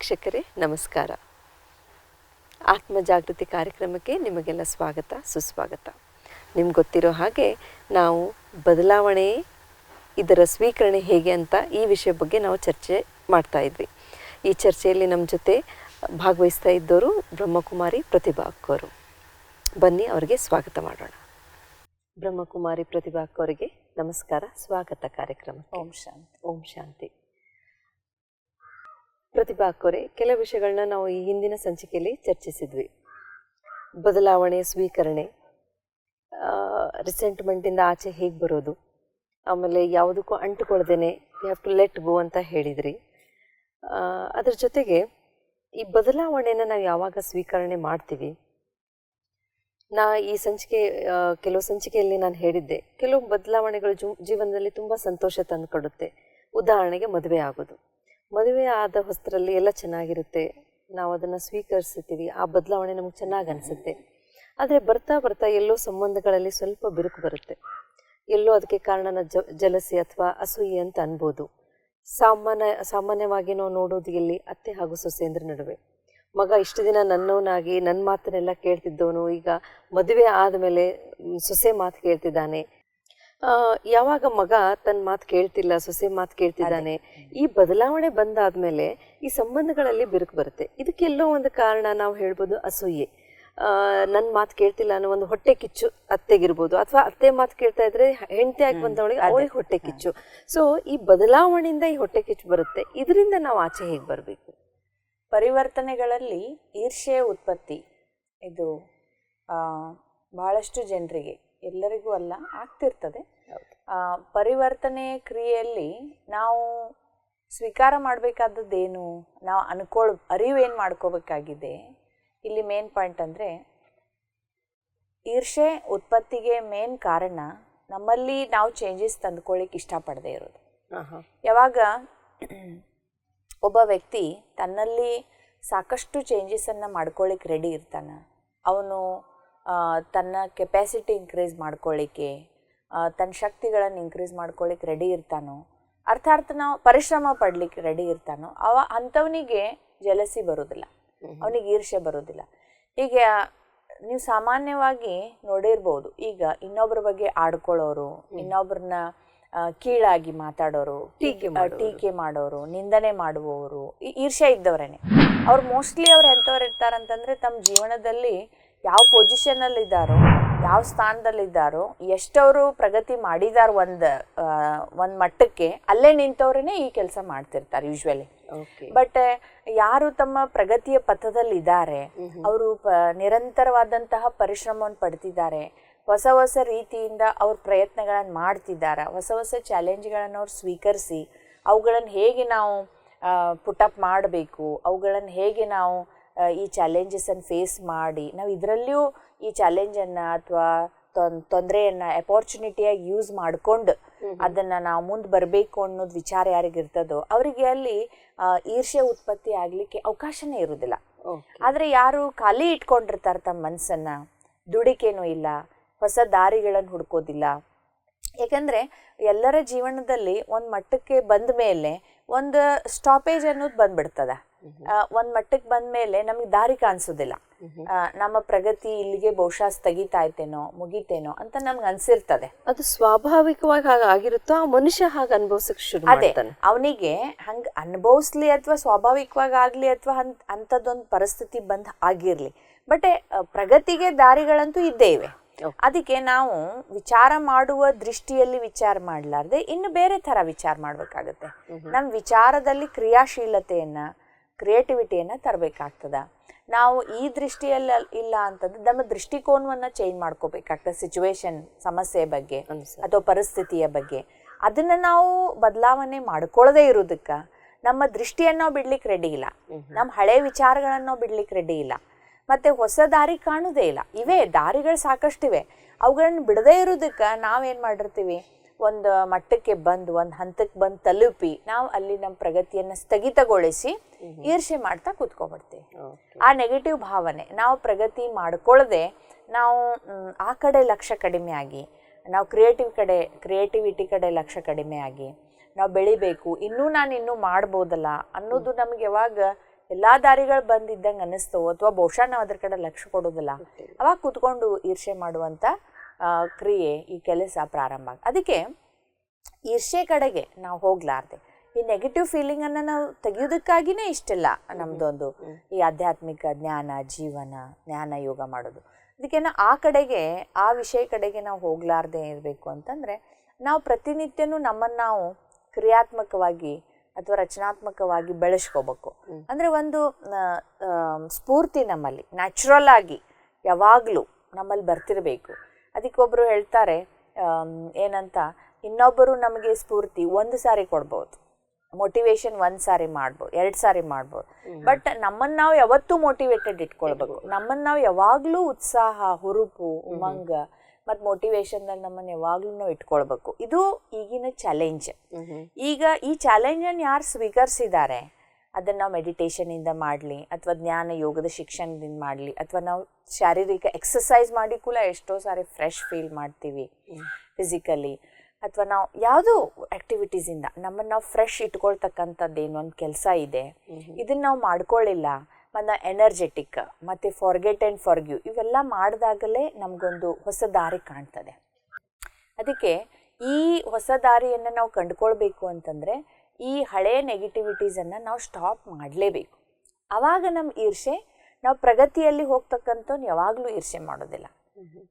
ವೀಕ್ಷಕರೇ ನಮಸ್ಕಾರ. ಆತ್ಮ ಜಾಗೃತಿ ಕಾರ್ಯಕ್ರಮಕ್ಕೆ ನಿಮಗೆಲ್ಲ ಸ್ವಾಗತ ಸುಸ್ವಾಗತ. ನಿಮ್ಗೆ ಗೊತ್ತಿರೋ ಹಾಗೆ ನಾವು ಬದಲಾವಣೆ ಇದರ ಸ್ವೀಕರಣೆ ಹೇಗೆ ಅಂತ ಈ ವಿಷಯ ಬಗ್ಗೆ ನಾವು ಚರ್ಚೆ ಮಾಡ್ತಾ ಇದ್ವಿ. ಈ ಚರ್ಚೆಯಲ್ಲಿ ನಮ್ಮ ಜೊತೆ ಭಾಗವಹಿಸ್ತಾ ಇದ್ದವರು ಬ್ರಹ್ಮಕುಮಾರಿ ಪ್ರತಿಭಾ ಅಕ್ಕವರು. ಬನ್ನಿ ಅವರಿಗೆ ಸ್ವಾಗತ ಮಾಡೋಣ. ಬ್ರಹ್ಮಕುಮಾರಿ ಪ್ರತಿಭಾ ಅಕ್ಕವರಿಗೆ ನಮಸ್ಕಾರ, ಸ್ವಾಗತ ಕಾರ್ಯಕ್ರಮಕ್ಕೆ. ಓಂ ಶಾಂತಿ. ಓಂ ಶಾಂತಿ. ಪ್ರತಿಭಾ ಅಕ್ಕವರೇ, ಕೆಲವು ವಿಷಯಗಳನ್ನ ನಾವು ಈ ಹಿಂದಿನ ಸಂಚಿಕೆಯಲ್ಲಿ ಚರ್ಚಿಸಿದ್ವಿ. ಬದಲಾವಣೆ ಸ್ವೀಕರಣೆ, ರಿಸೆಂಟ್ಮೆಂಟಿಂದ ಆಚೆ ಹೇಗೆ ಬರೋದು, ಆಮೇಲೆ ಯಾವುದಕ್ಕೂ ಅಂಟುಕೊಳ್ಳದೇನೆ you have to let go ಅಂತ ಹೇಳಿದ್ರಿ. ಅದ್ರ ಜೊತೆಗೆ ಈ ಬದಲಾವಣೆನ ನಾವು ಯಾವಾಗ ಸ್ವೀಕರಣೆ ಮಾಡ್ತೀವಿ, ಈ ಕೆಲವು ಸಂಚಿಕೆಯಲ್ಲಿ ನಾನು ಹೇಳಿದ್ದೆ, ಕೆಲವು ಬದಲಾವಣೆಗಳು ಜೀವನದಲ್ಲಿ ತುಂಬ ಸಂತೋಷ ತಂದುಕೊಡುತ್ತೆ. ಉದಾಹರಣೆಗೆ ಮದುವೆ ಆಗೋದು. ಮದುವೆ ಆದ ಹೊಸರಲ್ಲಿ ಎಲ್ಲ ಚೆನ್ನಾಗಿರುತ್ತೆ, ನಾವು ಅದನ್ನು ಸ್ವೀಕರಿಸ್ತೀವಿ, ಆ ಬದಲಾವಣೆ ನಮ್ಗೆ ಚೆನ್ನಾಗಿ ಅನಿಸುತ್ತೆ. ಆದರೆ ಬರ್ತಾ ಬರ್ತಾ ಎಲ್ಲೋ ಸಂಬಂಧಗಳಲ್ಲಿ ಸ್ವಲ್ಪ ಬಿರುಕು ಬರುತ್ತೆ. ಎಲ್ಲೋ ಅದಕ್ಕೆ ಕಾರಣನ ಜಲಸಿ ಅಥವಾ ಅಸೂಯೆ ಅಂತ ಅನ್ಬೋದು. ಸಾಮಾನ್ಯವಾಗಿ ನಾವು ನೋಡೋದು ಎಲ್ಲಿ ಅತ್ತೆ ಹಾಗೂ ಸೊಸೆಯಂದ್ರ ನಡುವೆ. ಮಗ ಇಷ್ಟು ದಿನ ನನ್ನವನಾಗಿ ನನ್ನ ಮಾತನ್ನೆಲ್ಲ ಕೇಳ್ತಿದ್ದವನು ಈಗ ಮದುವೆ ಆದಮೇಲೆ ಸೊಸೆ ಮಾತು ಕೇಳ್ತಿದ್ದಾನೆ. ಯಾವಾಗ ಮಗ ತನ್ನ ಮಾತು ಕೇಳ್ತಿಲ್ಲ, ಸೊಸೆ ಮಾತು ಕೇಳ್ತಿದ್ದಾನೆ, ಈ ಬದಲಾವಣೆ ಬಂದಾದ್ಮೇಲೆ ಈ ಸಂಬಂಧಗಳಲ್ಲಿ ಬಿರುಕು ಬರುತ್ತೆ. ಇದಕ್ಕೆಲ್ಲೋ ಒಂದು ಕಾರಣ ನಾವು ಹೇಳ್ಬೋದು ಅಸೂಯೆ. ನನ್ನ ಮಾತು ಕೇಳ್ತಿಲ್ಲ ಅನ್ನೋ ಒಂದು ಹೊಟ್ಟೆ ಕಿಚ್ಚು ಅತ್ತೆಗಿರ್ಬೋದು, ಅಥವಾ ಅತ್ತೆ ಮಾತು ಕೇಳ್ತಾ ಇದ್ರೆ ಹೆಂಡತಿ ಆಗಿ ಬಂದವಳಿಗೆ ಅವಳಿಗೆ ಹೊಟ್ಟೆ ಕಿಚ್ಚು. ಸೊ ಈ ಬದಲಾವಣೆಯಿಂದ ಈ ಹೊಟ್ಟೆ ಕಿಚ್ಚು ಬರುತ್ತೆ. ಇದರಿಂದ ನಾವು ಆಚೆ ಹೇಗೆ ಬರಬೇಕು? ಪರಿವರ್ತನೆಗಳಲ್ಲಿ ಈರ್ಷ್ಯೆಯ ಉತ್ಪತ್ತಿ ಇದು ಬಹಳಷ್ಟು ಜನರಿಗೆ, ಎಲ್ಲರಿಗೂ ಅಲ್ಲ, ಆಗ್ತಿರ್ತದೆ. ಪರಿವರ್ತನೆ ಕ್ರಿಯೆಯಲ್ಲಿ ನಾವು ಸ್ವೀಕಾರ ಮಾಡಬೇಕಾದದ್ದೇನು, ನಾವು ಅರಿವೇನು ಮಾಡ್ಕೋಬೇಕಾಗಿದೆ. ಇಲ್ಲಿ ಮೇನ್ ಪಾಯಿಂಟ್ ಅಂದರೆ ಈರ್ಷೆ ಉತ್ಪತ್ತಿಗೆ ಮೇನ್ ಕಾರಣ ನಮ್ಮಲ್ಲಿ ನಾವು ಚೇಂಜಸ್ ತಂದುಕೊಳ್ಳಿಕ್ಕೆ ಇಷ್ಟಪಡದೇ ಇರೋದು. ಯಾವಾಗ ಒಬ್ಬ ವ್ಯಕ್ತಿ ತನ್ನಲ್ಲಿ ಸಾಕಷ್ಟು ಚೇಂಜಸನ್ನು ಮಾಡ್ಕೊಳ್ಳಿಕ್ಕೆ ರೆಡಿ ಇರ್ತಾನೆ, ಅವನು ತನ್ನ ಕೆಪ್ಯಾಸಿಟಿ ಇನ್ಕ್ರೀಸ್ ಮಾಡ್ಕೊಳ್ಳಿಕ್ಕೆ, ತನ್ನ ಶಕ್ತಿಗಳನ್ನು ಇನ್ಕ್ರೀಸ್ ಮಾಡ್ಕೊಳ್ಳಿಕ್ಕೆ ರೆಡಿ ಇರ್ತಾನೋ, ಅರ್ಥಾತ್ ನಾವು ಪರಿಶ್ರಮ ಪಡಲಿಕ್ಕೆ ರೆಡಿ ಇರ್ತಾನೋ, ಅಂಥವನಿಗೆ ಜಲಸಿ ಬರೋದಿಲ್ಲ, ಅವನಿಗೆ ಈರ್ಷೆ ಬರೋದಿಲ್ಲ. ಹೀಗೆ ನೀವು ಸಾಮಾನ್ಯವಾಗಿ ನೋಡಿರ್ಬೋದು, ಈಗ ಇನ್ನೊಬ್ಬರ ಬಗ್ಗೆ ಆಡ್ಕೊಳ್ಳೋರು, ಇನ್ನೊಬ್ಬರನ್ನ ಕೀಳಾಗಿ ಮಾತಾಡೋರು, ಟೀಕೆ ಮಾಡೋರು, ನಿಂದನೆ ಮಾಡುವವರು ಈರ್ಷ್ಯೆ ಇದ್ದವರೇನೆ. ಅವ್ರು ಮೋಸ್ಟ್ಲಿ ಅವ್ರು ಎಂಥವ್ರು ಇರ್ತಾರಂತಂದರೆ ತಮ್ಮ ಜೀವನದಲ್ಲಿ ಯಾವ ಪೊಸಿಷನಲ್ಲಿ ಇದ್ದಾರೋ, ಯಾವ ಸ್ಥಾನದಲ್ಲಿದ್ದಾರೋ, ಎಷ್ಟವರು ಪ್ರಗತಿ ಮಾಡಿದಾರ ಒಂದು ಮಟ್ಟಕ್ಕೆ, ಅಲ್ಲೇ ನಿಂತವ್ರೇ ಈ ಕೆಲಸ ಮಾಡ್ತಿರ್ತಾರೆ ಯೂಶ್ವಲಿ. ಬಟ್ ಯಾರು ತಮ್ಮ ಪ್ರಗತಿಯ ಪಥದಲ್ಲಿದ್ದಾರೆ, ಅವರು ನಿರಂತರವಾದಂತಹ ಪರಿಶ್ರಮವನ್ನು ಪಡ್ತಿದ್ದಾರೆ, ಹೊಸ ಹೊಸ ರೀತಿಯಿಂದ ಅವ್ರ ಪ್ರಯತ್ನಗಳನ್ನು ಮಾಡ್ತಿದ್ದಾರೆ, ಹೊಸ ಹೊಸ ಚಾಲೆಂಜ್ಗಳನ್ನು ಅವ್ರು ಸ್ವೀಕರಿಸಿ ಅವುಗಳನ್ನು ಹೇಗೆ ನಾವು ಪುಟಪ್ ಮಾಡಬೇಕು, ಅವುಗಳನ್ನು ಹೇಗೆ ನಾವು ಈ ಚಾಲೆಂಜಸನ್ನು ಫೇಸ್ ಮಾಡಿ ನಾವು ಇದರಲ್ಲಿಯೂ ಈ ಚಾಲೆಂಜನ್ನು ಅಥವಾ ತೊಂದರೆಯನ್ನು ಅಪಾರ್ಚುನಿಟಿಯಾಗಿ ಯೂಸ್ ಮಾಡಿಕೊಂಡು ಅದನ್ನು ನಾವು ಮುಂದೆ ಬರಬೇಕು ಅನ್ನೋದು ವಿಚಾರ ಯಾರಿಗಿರ್ತದೋ ಅವರಿಗೆ ಅಲ್ಲಿ ಈರ್ಷ್ಯೆ ಉತ್ಪತ್ತಿ ಆಗಲಿಕ್ಕೆ ಅವಕಾಶನೇ ಇರೋದಿಲ್ಲ. ಆದರೆ ಯಾರು ಖಾಲಿ ಇಟ್ಕೊಂಡಿರ್ತಾರೆ ತಮ್ಮ ಮನಸ್ಸನ್ನು, ದುಡಿಕೆನೂ ಇಲ್ಲ, ಹೊಸ ದಾರಿಗಳನ್ನು ಹುಡ್ಕೋದಿಲ್ಲ. ಯಾಕಂದರೆ ಎಲ್ಲರ ಜೀವನದಲ್ಲಿ ಒಂದು ಮಟ್ಟಕ್ಕೆ ಬಂದ ಮೇಲೆ ಒಂದು ಸ್ಟಾಪೇಜ್ ಅನ್ನೋದು ಬಂದ್ಬಿಡ್ತದೆ. ಒಂದು ಮಟ್ಟಕ್ಕೆ ಬಂದ ಮೇಲೆ ನಮಗೆ ದಾರಿ ಕಾಣಿಸೋದಿಲ್ಲ, ನಮ್ಮ ಪ್ರಗತಿ ಇಲ್ಲಿಗೆ ಬಹುಶಃ ಸ್ಥಗಿತಾಯ್ತೇನೋ, ಮುಗಿತೇನೋ ಅಂತ ನಮ್ಗೆ ಅನ್ಸಿರ್ತದೆ. ಅದು ಸ್ವಾಭಾವಿಕವಾಗಿ ಹಾಗಾಗಿರುತ್ತೋ, ಆ ಮನುಷ್ಯ ಹಾಗೆ ಅನುಭವಿಸಕ್ಕೆ ಶುರು ಮಾಡ್ತಾನೆ. ಅವನಿಗೆ ಹಂಗೆ ಅನುಭವಿಸ್ಲಿ ಅಥವಾ ಸ್ವಾಭಾವಿಕವಾಗಿ ಆಗಲಿ ಅಥವಾ ಅಂಥದ್ದೊಂದು ಪರಿಸ್ಥಿತಿ ಬಂದು ಆಗಿರಲಿ, ಬಟ್ ಪ್ರಗತಿಗೆ ದಾರಿಗಳಂತೂ ಇದ್ದೇ ಇವೆ. ಅದಕ್ಕೆ ನಾವು ವಿಚಾರ ಮಾಡುವ ದೃಷ್ಟಿಯಲ್ಲಿ ವಿಚಾರ ಮಾಡಲಾರ್ದೆ ಇನ್ನು ಬೇರೆ ಥರ ವಿಚಾರ ಮಾಡಬೇಕಾಗತ್ತೆ. ನಮ್ಮ ವಿಚಾರದಲ್ಲಿ ಕ್ರಿಯೇಟಿವಿಟಿಯನ್ನು ತರಬೇಕಾಗ್ತದ. ನಾವು ಈ ದೃಷ್ಟಿಯಲ್ಲಿ ಇಲ್ಲ ಅಂತಂದ್ರೆ ನಮ್ಮ ದೃಷ್ಟಿಕೋನವನ್ನು ಚೇಂಜ್ ಮಾಡ್ಕೋಬೇಕಾಗ್ತದೆ. ಸಿಚುವೇಶನ್, ಸಮಸ್ಯೆ ಬಗ್ಗೆ ಅಥವಾ ಪರಿಸ್ಥಿತಿಯ ಬಗ್ಗೆ ಅದನ್ನು ನಾವು ಬದಲಾವಣೆ ಮಾಡ್ಕೊಳ್ಳದೇ ಇರೋದಕ್ಕೆ ನಮ್ಮ ದೃಷ್ಟಿಯನ್ನು ಬಿಡ್ಲಿಕ್ಕೆ ರೆಡಿ ಇಲ್ಲ, ನಮ್ಮ ಹಳೆ ವಿಚಾರಗಳನ್ನು ಬಿಡ್ಲಿಕ್ಕೆ ರೆಡಿ ಇಲ್ಲ, ಮತ್ತು ಹೊಸ ದಾರಿ ಕಾಣೋದೇ ಇಲ್ಲ. ಇವೇ ದಾರಿಗಳು ಸಾಕಷ್ಟಿವೆ, ಅವುಗಳನ್ನು ಬಿಡದೇ ಇರೋದಕ್ಕೆ ನಾವೇನು ಮಾಡಿರ್ತೀವಿ, ಒಂದು ಮಟ್ಟಕ್ಕೆ ಬಂದು ಒಂದು ಹಂತಕ್ಕೆ ಬಂದು ತಲುಪಿ ನಾವು ಅಲ್ಲಿ ನಮ್ಮ ಪ್ರಗತಿಯನ್ನು ಸ್ಥಗಿತಗೊಳಿಸಿ ಈರ್ಷೆ ಮಾಡ್ತಾ ಕೂತ್ಕೊಬಿಡ್ತೀವಿ. ಆ ನೆಗೆಟಿವ್ ಭಾವನೆ ನಾವು ಪ್ರಗತಿ ಮಾಡ್ಕೊಳ್ಳದೆ ನಾವು ಆ ಕಡೆ ಲಕ್ಷ್ಯ ಕಡಿಮೆ ಆಗಿ, ನಾವು ಕ್ರಿಯೇಟಿವಿಟಿ ಕಡೆ ಲಕ್ಷ್ಯ ಕಡಿಮೆ ಆಗಿ ನಾವು ಬೆಳಿಬೇಕು, ಇನ್ನೂ ಮಾಡ್ಬೋದಲ್ಲ ಅನ್ನೋದು ನಮಗೆ ಯಾವಾಗ ಎಲ್ಲಾ ದಾರಿಗಳು ಬಂದಿದ್ದಂಗೆ ಅನ್ನಿಸ್ತವೋ ಅಥವಾ ಬಹುಶಃ ನಾವು ಅದ್ರ ಕಡೆ ಲಕ್ಷ್ಯ ಕೊಡೋದಿಲ್ಲ, ಅವಾಗ ಕುತ್ಕೊಂಡು ಈರ್ಷೆ ಮಾಡುವಂಥ ಕ್ರಿಯೆ ಈ ಕೆಲಸ ಪ್ರಾರಂಭ ಅದಕ್ಕೆ ಈರ್ಷೆ ಕಡೆಗೆ ನಾವು ಹೋಗ್ಲಾರ್ದೆ ಈ ನೆಗೆಟಿವ್ ಫೀಲಿಂಗನ್ನು ನಾವು ತೆಗೆಯೋದಕ್ಕಾಗಿಯೇ ಇಷ್ಟೆಲ್ಲ ನಮ್ಮದೊಂದು ಈ ಆಧ್ಯಾತ್ಮಿಕ ಜ್ಞಾನ ಜೀವನ ಜ್ಞಾನ ಯೋಗ ಮಾಡೋದು. ಅದಕ್ಕೆ ಆ ಕಡೆಗೆ ಆ ವಿಷಯ ಕಡೆಗೆ ನಾವು ಹೋಗ್ಲಾರ್ದೆ ಇರಬೇಕು ಅಂತಂದರೆ ನಾವು ಪ್ರತಿನಿತ್ಯನೂ ನಮ್ಮನ್ನು ನಾವು ಕ್ರಿಯಾತ್ಮಕವಾಗಿ ಅಥವಾ ರಚನಾತ್ಮಕವಾಗಿ ಬೆಳೆಸ್ಕೋಬೇಕು. ಅಂದರೆ ಒಂದು ಸ್ಫೂರ್ತಿ ನಮ್ಮಲ್ಲಿ ನ್ಯಾಚುರಲ್ ಆಗಿ ಯಾವಾಗಲೂ ನಮ್ಮಲ್ಲಿ ಬರ್ತಿರಬೇಕು. ಅದಕ್ಕೊಬ್ಬರು ಹೇಳ್ತಾರೆ ಏನಂತ, ಇನ್ನೊಬ್ಬರು ನಮಗೆ ಸ್ಫೂರ್ತಿ ಒಂದು ಸಾರಿ ಕೊಡ್ಬೋದು, ಮೋಟಿವೇಶನ್ ಒಂದು ಸಾರಿ ಮಾಡ್ಬೋದು, 2 ಸಾರಿ ಮಾಡ್ಬೋದು, ಬಟ್ ನಮ್ಮನ್ನು ನಾವು ಯಾವತ್ತೂ ಮೋಟಿವೇಟೆಡ್ ಇಟ್ಕೊಳ್ಬೇಕು. ನಮ್ಮನ್ನು ನಾವು ಯಾವಾಗಲೂ ಉತ್ಸಾಹ ಹುರುಪು ಉಮಂಗ ಮತ್ತು ಮೋಟಿವೇಶನ್ನಲ್ಲಿ ನಮ್ಮನ್ನು ಯಾವಾಗಲೂ ನಾವು ಇಟ್ಕೊಳ್ಬೇಕು. ಇದು ಈಗಿನ ಚಾಲೆಂಜ್. ಈಗ ಈ ಚಾಲೆಂಜನ್ನು ಯಾರು ಸ್ವೀಕರಿಸಿದ್ದಾರೆ ಅದನ್ನು ನಾವು ಮೆಡಿಟೇಷನಿಂದ ಮಾಡಲಿ ಅಥವಾ ಜ್ಞಾನ ಯೋಗದ ಶಿಕ್ಷಣದಿಂದ ಮಾಡಲಿ ಅಥವಾ ನಾವು ಶಾರೀರಿಕ ಎಕ್ಸಸೈಸ್ ಮಾಡಿ ಕೂಡ ಎಷ್ಟೋ ಸಾರಿ ಫ್ರೆಶ್ ಫೀಲ್ ಮಾಡ್ತೀವಿ ಫಿಸಿಕಲಿ, ಅಥವಾ ನಾವು ಯಾವುದೋ ಆ್ಯಕ್ಟಿವಿಟೀಸಿಂದ ನಮ್ಮನ್ನು ನಾವು ಫ್ರೆಶ್ ಇಟ್ಕೊಳ್ತಕ್ಕಂಥದ್ದು ಏನೊಂದು ಕೆಲಸ ಇದೆ, ಇದನ್ನು ನಾವು ಮಾಡ್ಕೊಳ್ಳಿಲ್ಲ ಮತ್ತು ಎನರ್ಜೆಟಿಕ್ ಮತ್ತು ಫಾರ್ಗೆಟ್ ಆ್ಯಂಡ್ ಫಾರ್ಗ್ಯೂ ಇವೆಲ್ಲ ಮಾಡಿದಾಗಲೇ ನಮಗೊಂದು ಹೊಸ ದಾರಿ ಕಾಣ್ತದೆ. ಅದಕ್ಕೆ ಈ ಹೊಸ ದಾರಿಯನ್ನು ನಾವು ಕಂಡುಕೊಳ್ಬೇಕು ಅಂತಂದರೆ ಈ ಹಳೆಯ ನೆಗೆಟಿವಿಟೀಸನ್ನು ನಾವು ಸ್ಟಾಪ್ ಮಾಡಲೇಬೇಕು. ಆವಾಗ ನಮ್ಮ ಈರ್ಷೆ, ನಾವು ಪ್ರಗತಿಯಲ್ಲಿ ಹೋಗ್ತಕ್ಕಂಥವ್ನು ಯಾವಾಗಲೂ ಈರ್ಷೆ ಮಾಡೋದಿಲ್ಲ.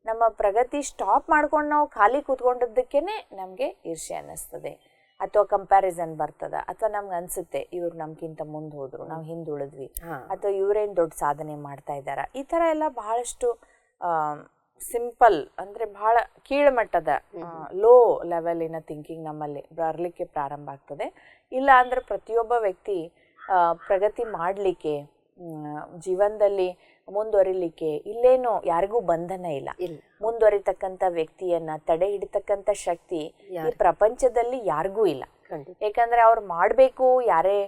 ನಮ್ಮ ಪ್ರಗತಿ ಸ್ಟಾಪ್ ಮಾಡ್ಕೊಂಡು ನಾವು ಖಾಲಿ ಕೂತ್ಕೊಂಡಿದ್ದಕ್ಕೇ ನಮಗೆ ಈರ್ಷೆ ಅನ್ನಿಸ್ತದೆ ಅಥವಾ ಕಂಪ್ಯಾರಿಸನ್ ಬರ್ತದ ಅಥವಾ ನಮ್ಗೆ ಅನಿಸುತ್ತೆ ಇವ್ರು ನಮ್ಗಿಂತ ಮುಂದೆ ಹೋದ್ರು, ನಾವು ಹಿಂದುಳಿದ್ವಿ, ಅಥವಾ ಇವರೇನು ದೊಡ್ಡ ಸಾಧನೆ ಮಾಡ್ತಾ ಇದ್ದಾರೆ. ಈ ಥರ ಎಲ್ಲ ಬಹಳಷ್ಟು ಸಿಂಪಲ್ ಅಂದರೆ ಬಹಳ ಕೀಳುಮಟ್ಟದ ಲೋ ಲೆವೆಲಿನ ಥಿಂಕಿಂಗ್ ನಮ್ಮಲ್ಲಿ ಬರಲಿಕ್ಕೆ ಪ್ರಾರಂಭ ಆಗ್ತದೆ. ಇಲ್ಲ ಅಂದರೆ ಪ್ರತಿಯೊಬ್ಬ ವ್ಯಕ್ತಿ ಪ್ರಗತಿ ಮಾಡಲಿಕ್ಕೆ ಜೀವನದಲ್ಲಿ ಮುಂದುವರಿಲಿಕ್ಕೆ ಇಲ್ಲೇನೋ ಯಾರಿಗೂ ಬಂಧನ ಇಲ್ಲ. ಮುಂದುವರಿತಕ್ಕಂಥ ವ್ಯಕ್ತಿಯನ್ನ ತಡೆ ಹಿಡಿತಕ್ಕಂಥ ಶಕ್ತಿ ಈ ಪ್ರಪಂಚದಲ್ಲಿ ಯಾರಿಗೂ ಇಲ್ಲ. ಯಾಕಂದ್ರೆ ಅವ್ರು ಮಾಡಬೇಕು, ಯಾರೇ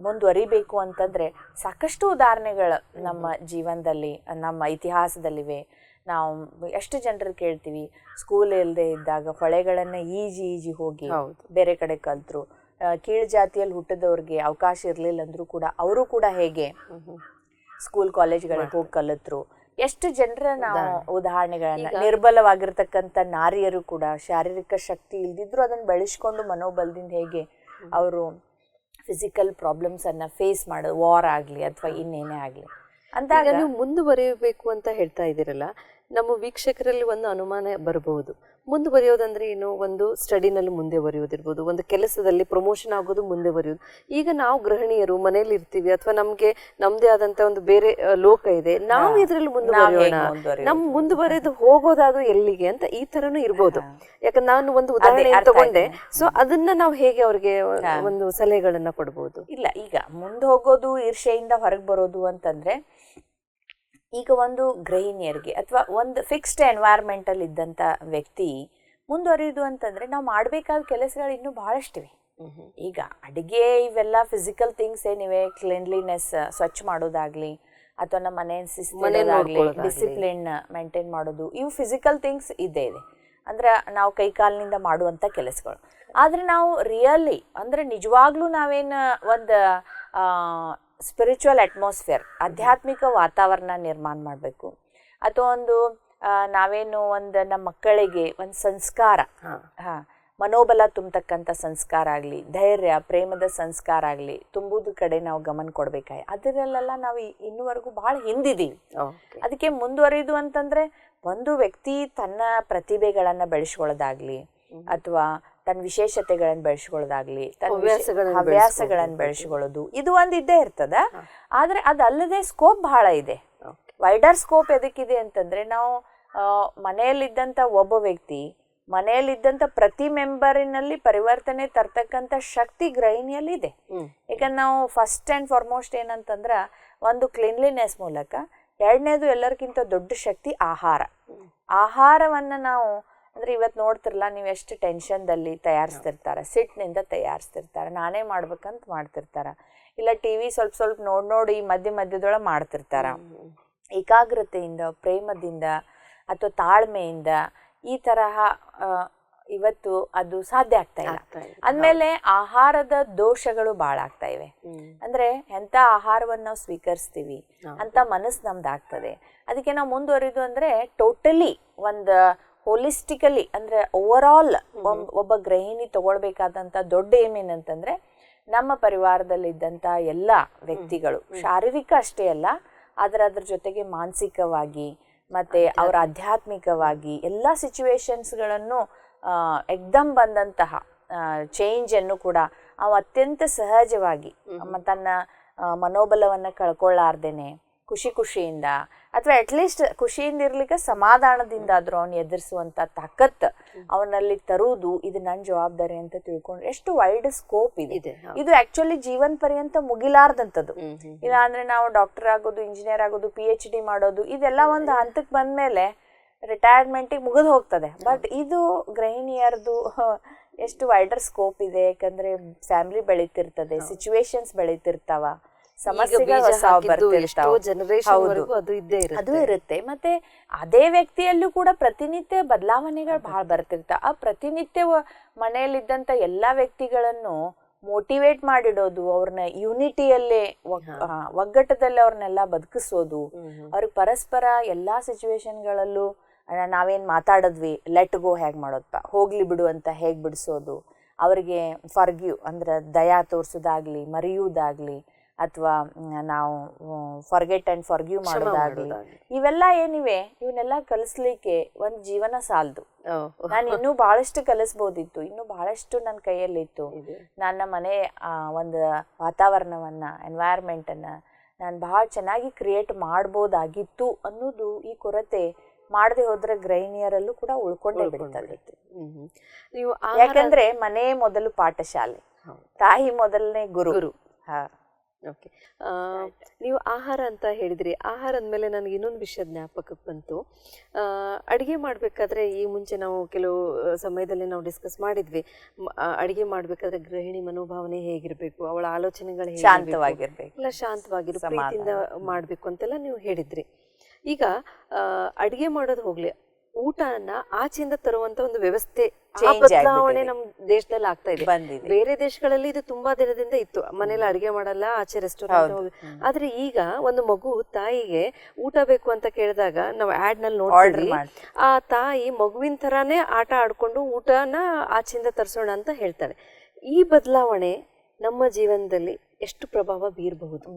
ಮುಂದುವರಿಬೇಕು ಅಂತಂದ್ರೆ ಸಾಕಷ್ಟು ಉದಾಹರಣೆಗಳು ನಮ್ಮ ಜೀವನದಲ್ಲಿ ನಮ್ಮ ಇತಿಹಾಸದಲ್ಲಿವೆ. ನಾವು ಎಷ್ಟು ಜನರು ಕೇಳ್ತೀವಿ, ಸ್ಕೂಲ್ ಇಲ್ಲದೆ ಇದ್ದಾಗ ಹೊಳೆಗಳನ್ನು ಈಜಿ ಹೋಗಿ ಬೇರೆ ಕಡೆ ಕಲ್ತರು. ಕೀಳು ಜಾತಿಯಲ್ಲಿ ಹುಟ್ಟಿದವ್ರಿಗೆ ಅವಕಾಶ ಇರಲಿಲ್ಲ ಅಂದ್ರೂ ಕೂಡ ಅವರು ಕೂಡ ಹೇಗೆ ಸ್ಕೂಲ್ ಕಾಲೇಜ್ಗಳಿಗೆ ಹೋಗಿ ಕಲಿತರು. ಎಷ್ಟು ಜನರ ನಾವು ಉದಾಹರಣೆಗಳನ್ನ, ನಿರ್ಬಲವಾಗಿರ್ತಕ್ಕಂಥ ನಾರಿಯರು ಕೂಡ ಶಾರೀರಿಕ ಶಕ್ತಿ ಇಲ್ದಿದ್ರು ಅದನ್ನು ಬೆಳೆಸ್ಕೊಂಡು ಮನೋಬಲದಿಂದ ಹೇಗೆ ಅವರು ಫಿಸಿಕಲ್ ಪ್ರಾಬ್ಲಮ್ಸ್ ಅನ್ನ ಫೇಸ್ ಮಾಡೋದು, ವಾರ್ ಆಗಲಿ ಅಥವಾ ಇನ್ನೇನೇ ಆಗಲಿ ಅಂದಾಗ ನೀವು ಮುಂದುವರಿಯಬೇಕು ಅಂತ ಹೇಳ್ತಾ ಇದ್ದೀರಲ್ಲ, ನಮ್ಮ ವೀಕ್ಷಕರಲ್ಲಿ ಒಂದು ಅನುಮಾನ ಬರಬಹುದು. ಮುಂದುವರಿಯೋದಂದ್ರೆ ಏನು? ಒಂದು ಸ್ಟಡಿನಲ್ಲಿ ಮುಂದೆ ಬರೆಯೋದಿರ್ಬೋದು, ಒಂದು ಕೆಲಸದಲ್ಲಿ ಪ್ರಮೋಷನ್ ಆಗೋದು ಮುಂದೆ ಬರೆಯೋದು. ಈಗ ನಾವು ಗೃಹಿಣಿಯರು ಮನೇಲಿ ಇರ್ತೀವಿ ಅಥವಾ ನಮ್ಗೆ ನಮ್ದೇ ಆದಂತ ಒಂದು ಬೇರೆ ಲೋಕ ಇದೆ, ನಾವು ಇದರಲ್ಲಿ ಮುಂದುವರಿಯೋಣ, ನಮ್ ಮುಂದುವರೆದು ಹೋಗೋದಾದ್ರು ಎಲ್ಲಿಗೆ ಅಂತ ಈ ತರನು ಇರ್ಬೋದು. ಯಾಕಂದ್ರೆ ನಾನು ಒಂದು ಉದಾಹರಣೆ ತಗೊಂಡೆ, ಸೊ ಅದನ್ನ ನಾವು ಹೇಗೆ ಅವ್ರಿಗೆ ಒಂದು ಸಲಹೆಗಳನ್ನ ಕೊಡ್ಬೋದು? ಇಲ್ಲ, ಈಗ ಮುಂದೆ ಹೋಗೋದು ಈರ್ಷೆಯಿಂದ ಹೊರಗೆ ಬರೋದು ಅಂತಂದ್ರೆ, ಈಗ ಒಂದು ಗೃಹಿಣಿಯರಿಗೆ ಅಥವಾ ಒಂದು ಫಿಕ್ಸ್ಡ್ ಎನ್ವೈರ್ಮೆಂಟಲ್ಲಿ ಇದ್ದಂಥ ವ್ಯಕ್ತಿ ಮುಂದುವರಿಯೋದು ಅಂತಂದರೆ ನಾವು ಮಾಡಬೇಕಾದ ಕೆಲಸಗಳು ಇನ್ನೂ ಭಾಳಷ್ಟಿವೆ. ಈಗ ಅಡುಗೆ ಇವೆಲ್ಲ ಫಿಸಿಕಲ್ ಥಿಂಗ್ಸ್ ಏನಿವೆ, ಕ್ಲೀನ್ಲಿನೆಸ್ ಸ್ವಚ್ಛ ಮಾಡೋದಾಗಲಿ ಅಥವಾ ನಮ್ಮ ಮನೆ ಶಿಸ್ತಾಗಲಿ ಡಿಸಿಪ್ಲಿನ್ ಮೇಂಟೈನ್ ಮಾಡೋದು, ಇವು ಫಿಸಿಕಲ್ ಥಿಂಗ್ಸ್ ಇದೆ ಅಂದ್ರೆ ನಾವು ಕೈಕಾಲಿನಿಂದ ಮಾಡುವಂಥ ಕೆಲಸಗಳು. ಆದರೆ ನಾವು ರಿಯಲಿ ಅಂದರೆ ನಿಜವಾಗ್ಲೂ ನಾವೇನು ಒಂದು ಸ್ಪಿರಿಚುವಲ್ ಅಟ್ಮಾಸ್ಫಿಯರ್, ಆಧ್ಯಾತ್ಮಿಕ ವಾತಾವರಣ ನಿರ್ಮಾಣ ಮಾಡಬೇಕು. ಅಥವಾ ಒಂದು ನಾವೇನು ಒಂದು ನಮ್ಮ ಮಕ್ಕಳಿಗೆ ಒಂದು ಸಂಸ್ಕಾರ, ಮನೋಬಲ ತುಂಬತಕ್ಕಂಥ ಸಂಸ್ಕಾರ ಆಗಲಿ, ಧೈರ್ಯ ಪ್ರೇಮದ ಸಂಸ್ಕಾರ ಆಗಲಿ ತುಂಬುದ ಕಡೆ ನಾವು ಗಮನ ಕೊಡಬೇಕಾಗಿ ಅದರಲ್ಲೆಲ್ಲ ನಾವು ಇನ್ನುವರೆಗೂ ಭಾಳ ಹಿಂದಿದ್ದೀವಿ. ಅದಕ್ಕೆ ಮುಂದುವರಿದು ಅಂತಂದರೆ ಒಂದು ವ್ಯಕ್ತಿ ತನ್ನ ಪ್ರತಿಭೆಗಳನ್ನು ಬೆಳೆಸ್ಕೊಳ್ಳೋದಾಗಲಿ ಅಥವಾ ತನ್ನ ವಿಶೇಷತೆಗಳನ್ನು ಬೆಳೆಸ್ಕೊಳ್ಳೋದಾಗ್ಲಿ, ತನ್ನ ಹವ್ಯಾಸಗಳನ್ನು ಬೆಳೆಸ್ಕೊಳ್ಳೋದು, ಇದು ಒಂದು ಇದ್ದೇ ಇರ್ತದ. ಆದ್ರೆ ಅದಲ್ಲದೆ ಸ್ಕೋಪ್ ಬಹಳ ಇದೆ, ವೈಡರ್ ಸ್ಕೋಪ್. ಎದಕ್ಕಿದೆ ಅಂತಂದ್ರೆ ನಾವು ಮನೆಯಲ್ಲಿದ್ದಂಥ ಒಬ್ಬ ವ್ಯಕ್ತಿ ಮನೆಯಲ್ಲಿದ್ದಂಥ ಪ್ರತಿ ಮೆಂಬರಿನಲ್ಲಿ ಪರಿವರ್ತನೆ ತರ್ತಕ್ಕಂಥ ಶಕ್ತಿ ಗೃಹಿಣಿಯಲ್ಲಿ ಇದೆ. ಯಾಕಂದ್ರೆ ನಾವು ಫಸ್ಟ್ ಆ್ಯಂಡ್ ಫಾರ್ಮೋಸ್ಟ್ ಏನಂತಂದ್ರೆ ಒಂದು ಕ್ಲೀನ್ಲಿನೆಸ್ ಮೂಲಕ, ಎರಡನೇದು ಎಲ್ಲರಿಗಿಂತ ದೊಡ್ಡ ಶಕ್ತಿ ಆಹಾರ. ಆಹಾರವನ್ನು ನಾವು ಅಂದರೆ ಇವತ್ತು ನೋಡ್ತಿರಲ್ಲ ನೀವು, ಎಷ್ಟು ಟೆನ್ಷನ್ದಲ್ಲಿ ತಯಾರಿಸ್ತಿರ್ತಾರೆ, ಸಿಟ್ಟಿನಿಂದ ತಯಾರಿಸ್ತಿರ್ತಾರೆ, ನಾನೇ ಮಾಡ್ಬೇಕಂತ ಮಾಡ್ತಿರ್ತಾರೆ. ಇಲ್ಲ ಟಿ ವಿ ಸ್ವಲ್ಪ ನೋಡಿ ಮಧ್ಯದೊಳಗೆ ಮಾಡ್ತಿರ್ತಾರೆ. ಏಕಾಗ್ರತೆಯಿಂದ, ಪ್ರೇಮದಿಂದ ಅಥವಾ ತಾಳ್ಮೆಯಿಂದ ಈ ತರಹ ಇವತ್ತು ಅದು ಸಾಧ್ಯ ಆಗ್ತಾ ಇಲ್ಲ. ಅಂದ್ಮೇಲೆ ಆಹಾರದ ದೋಷಗಳು ಬಹಳ ಆಗ್ತಾ ಇವೆ. ಅಂದ್ರೆ ಎಂತ ಆಹಾರವನ್ನು ನಾವು ಸ್ವೀಕರಿಸ್ತೀವಿ ಅಂತ ಮನಸ್ಸು ನಮ್ದಾಗ್ತದೆ. ಅದಕ್ಕೆ ನಾವು ಮುಂದುವರಿದು ಅಂದ್ರೆ ಟೋಟಲಿ ಒಂದು ಹೋಲಿಸ್ಟಿಕಲಿ ಅಂದ್ರೆ ಓವರ್ ಆಲ್ ಒಬ್ಬ ಗೃಹಿಣಿ ತಗೊಳ್ಬೇಕಾದಂತ ದೊಡ್ಡ ಏನೇನಂತಂದ್ರೆ ನಮ್ಮ ಪರಿವಾರದಲ್ಲಿದ್ದಂತ ಎಲ್ಲ ವ್ಯಕ್ತಿಗಳು ಶಾರೀರಿಕ ಅಷ್ಟೇ ಅಲ್ಲ, ಅದ್ರ ಜೊತೆಗೆ ಮಾನಸಿಕವಾಗಿ ಮತ್ತೆ ಅವರ ಆಧ್ಯಾತ್ಮಿಕವಾಗಿ ಎಲ್ಲ ಸಿಚುವೇಶನ್ಸ್ಗಳನ್ನು ಎಕ್ದಮ್ ಬಂದಂತಹ ಚೇಂಜ್ ಅನ್ನು ಕೂಡ ಅವು ಅತ್ಯಂತ ಸಹಜವಾಗಿ ತನ್ನ ಮನೋಬಲವನ್ನು ಕಳ್ಕೊಳ್ಳಾರ್ದೇನೆ ಖುಷಿಯಿಂದ ಅಥವಾ ಅಟ್ಲೀಸ್ಟ್ ಖುಷಿಯಿಂದ ಇರ್ಲಿಕ್ಕೆ ಸಮಾಧಾನದಿಂದ ಆದ್ರೂ ಅವನು ಎದುರಿಸುವಂತ ತಾಕತ್ ಅವನಲ್ಲಿ ತರುವುದು ಇದು ನನ್ನ ಜವಾಬ್ದಾರಿ ಅಂತ ತಿಳ್ಕೊಂಡ್ರೆ ಎಷ್ಟು ವೈಡ್ ಸ್ಕೋಪ್ ಇದೆ. ಇದು ಆಕ್ಚುಲಿ ಜೀವನ ಪರ್ಯಂತ ಮುಗಿಲಾರ್ದಂಥದ್ದು. ಇಲ್ಲ ಅಂದ್ರೆ ನಾವು ಡಾಕ್ಟರ್ ಆಗೋದು, ಇಂಜಿನಿಯರ್ ಆಗೋದು, PhD ಮಾಡೋದು ಇದೆಲ್ಲ ಒಂದು ಹಂತಕ್ಕೆ ಬಂದ್ಮೇಲೆ ರಿಟೈರ್ಮೆಂಟಿಗೆ ಮುಗಿದು ಹೋಗ್ತದೆ. ಬಟ್ ಇದು ಗೃಹಿಣಿಯರದು ಎಷ್ಟು ವೈಡರ್ ಸ್ಕೋಪ್ ಇದೆ. ಯಾಕಂದ್ರೆ ಫ್ಯಾಮಿಲಿ ಬೆಳೀತಿರ್ತದೆ, ಸಿಚುವೇಶನ್ಸ್ ಬೆಳೀತಿರ್ತಾವ, ಅದು ಇರುತ್ತೆ. ಮತ್ತೆ ಅದೇ ವ್ಯಕ್ತಿಯಲ್ಲೂ ಕೂಡ ಪ್ರತಿನಿತ್ಯ ಬದಲಾವಣೆಗಳು ಬಹಳ ಬರ್ತಿರ್ತಾವ. ಆ ಪ್ರತಿನಿತ್ಯ ಮನೆಯಲ್ಲಿದ್ದಂತ ಎಲ್ಲಾ ವ್ಯಕ್ತಿಗಳನ್ನು ಮೋಟಿವೇಟ್ ಮಾಡಿಡೋದು, ಅವ್ರನ್ನ ಯೂನಿಟಿಯಲ್ಲೇ ಒಗ್ಗಟ್ಟದಲ್ಲಿ ಅವ್ರನ್ನೆಲ್ಲ ಬದುಕಿಸೋದು, ಅವ್ರಿಗೆ ಪರಸ್ಪರ ಎಲ್ಲಾ ಸಿಚುವೇಶನ್ಗಳಲ್ಲೂ ನಾವೇನ್ ಮಾತಾಡಿದ್ವಿ ಲೆಟ್ ಗೋ ಹೇಗ್ ಮಾಡೋದಪ್ಪ, ಹೋಗ್ಲಿ ಬಿಡು ಅಂತ ಹೇಗ್ ಬಿಡಿಸೋದು, ಅವರಿಗೆ ಫರ್ಗ್ಯೂ ಅಂದ್ರೆ ದಯಾ ತೋರ್ಸೋದಾಗ್ಲಿ, ಮರೆಯುವುದಾಗ್ಲಿ, ಅಥವಾ ನಾವು ಫರ್ಗೆಟ್ ಅಂಡ್ ಫರ್ಗ್ಯೂ ಮಾಡೋದಾಗ್ಲಿ, ಇವೆಲ್ಲ ಏನಿವೆ ಇವನ್ನೆಲ್ಲ ಕಲಿಸ್ಲಿಕ್ಕೆ ಒಂದ್ ಜೀವನ ಸಾಲದು. ನಾನು ಇನ್ನೂ ಬಹಳಷ್ಟು ಕಲಿಸ್ಬೋದಿತ್ತು, ಇನ್ನೂ ಬಹಳಷ್ಟು ನನ್ನ ಕೈಯಲ್ಲಿತ್ತು. ನನ್ನ ಮನೆ ಒಂದು ವಾತಾವರಣವನ್ನ, ಎನ್ವೈರ್ಮೆಂಟ್ ಅನ್ನ ನಾನು ಬಹಳ ಚೆನ್ನಾಗಿ ಕ್ರಿಯೇಟ್ ಮಾಡ್ಬೋದಾಗಿತ್ತು ಅನ್ನೋದು ಈ ಕೊರತೆ ಮಾಡದೆ ಹೋದ್ರೆ ಗೃಹಿಣಿಯರಲ್ಲೂ ಕೂಡ ಉಳ್ಕೊಂಡೇ ಬಿಡ್ತದೆ. ಯಾಕಂದ್ರೆ ಮನೆ ಮೊದಲು ಪಾಠಶಾಲೆ, ತಾಯಿ ಮೊದಲನೇ ಗುರು. ಓಕೆ, ನೀವು ಆಹಾರ ಅಂತ ಹೇಳಿದ್ರಿ. ಆಹಾರ ಅಂದಮೇಲೆ ನನಗೆ ಇನ್ನೊಂದು ವಿಷಯ ಜ್ಞಾಪಕಕ್ಕೆ ಬಂತು. ಅಡುಗೆ ಮಾಡಬೇಕಾದ್ರೆ ಈ ಮುಂಚೆ ನಾವು ಕೆಲವು ಸಮಯದಲ್ಲಿ ನಾವು ಡಿಸ್ಕಸ್ ಮಾಡಿದ್ವಿ, ಅಡುಗೆ ಮಾಡಬೇಕಾದ್ರೆ ಗೃಹಿಣಿ ಮನೋಭಾವನೆ ಹೇಗಿರಬೇಕು, ಅವಳ ಆಲೋಚನೆಗಳು ಶಾಂತವಾಗಿರ್ಬೇಕು, ಇಲ್ಲ ಶಾಂತವಾಗಿರು, ಪ್ರೀತಿಯಿಂದ ಮಾಡಬೇಕು ಅಂತೆಲ್ಲ ನೀವು ಹೇಳಿದ್ರಿ. ಈಗ ಅಡುಗೆ ಮಾಡೋದು ಹೋಗ್ಲಿ, ಊಟನ ಆಚೆಯಿಂದ ತರುವಂತ ಒಂದು ವ್ಯವಸ್ಥೆ ಬದಲಾವಣೆ ನಮ್ಮ ದೇಶದಲ್ಲಿ ಆಗ್ತಾ ಇದೆ. ಬೇರೆ ದೇಶಗಳಲ್ಲಿ ಇದು ತುಂಬಾ ದಿನದಿಂದ ಇತ್ತು, ಮನೇಲಿ ಅಡಿಗೆ ಮಾಡಲ್ಲ, ಆಚೆ ರೆಸ್ಟೋರೆಂಟ್ ಹೋಗಿ. ಆದ್ರೆ ಈಗ ಒಂದು ಮಗು ತಾಯಿಗೆ ಊಟ ಬೇಕು ಅಂತ ಕೇಳಿದಾಗ ನಾವು ಆಡ್ ನಲ್ಲಿ ನೋಡ್ತೀವಿ, ಆ ತಾಯಿ ಮಗುವಿನ ತರಾನೇ ಆಟ ಆಡ್ಕೊಂಡು ಊಟನ ಆಚೆಯಿಂದ ತರಿಸೋಣ ಅಂತ ಹೇಳ್ತಾಳೆ. ಈ ಬದಲಾವಣೆ ನಮ್ಮ ಜೀವನದಲ್ಲಿ ಎಷ್ಟು ಪ್ರಭಾವ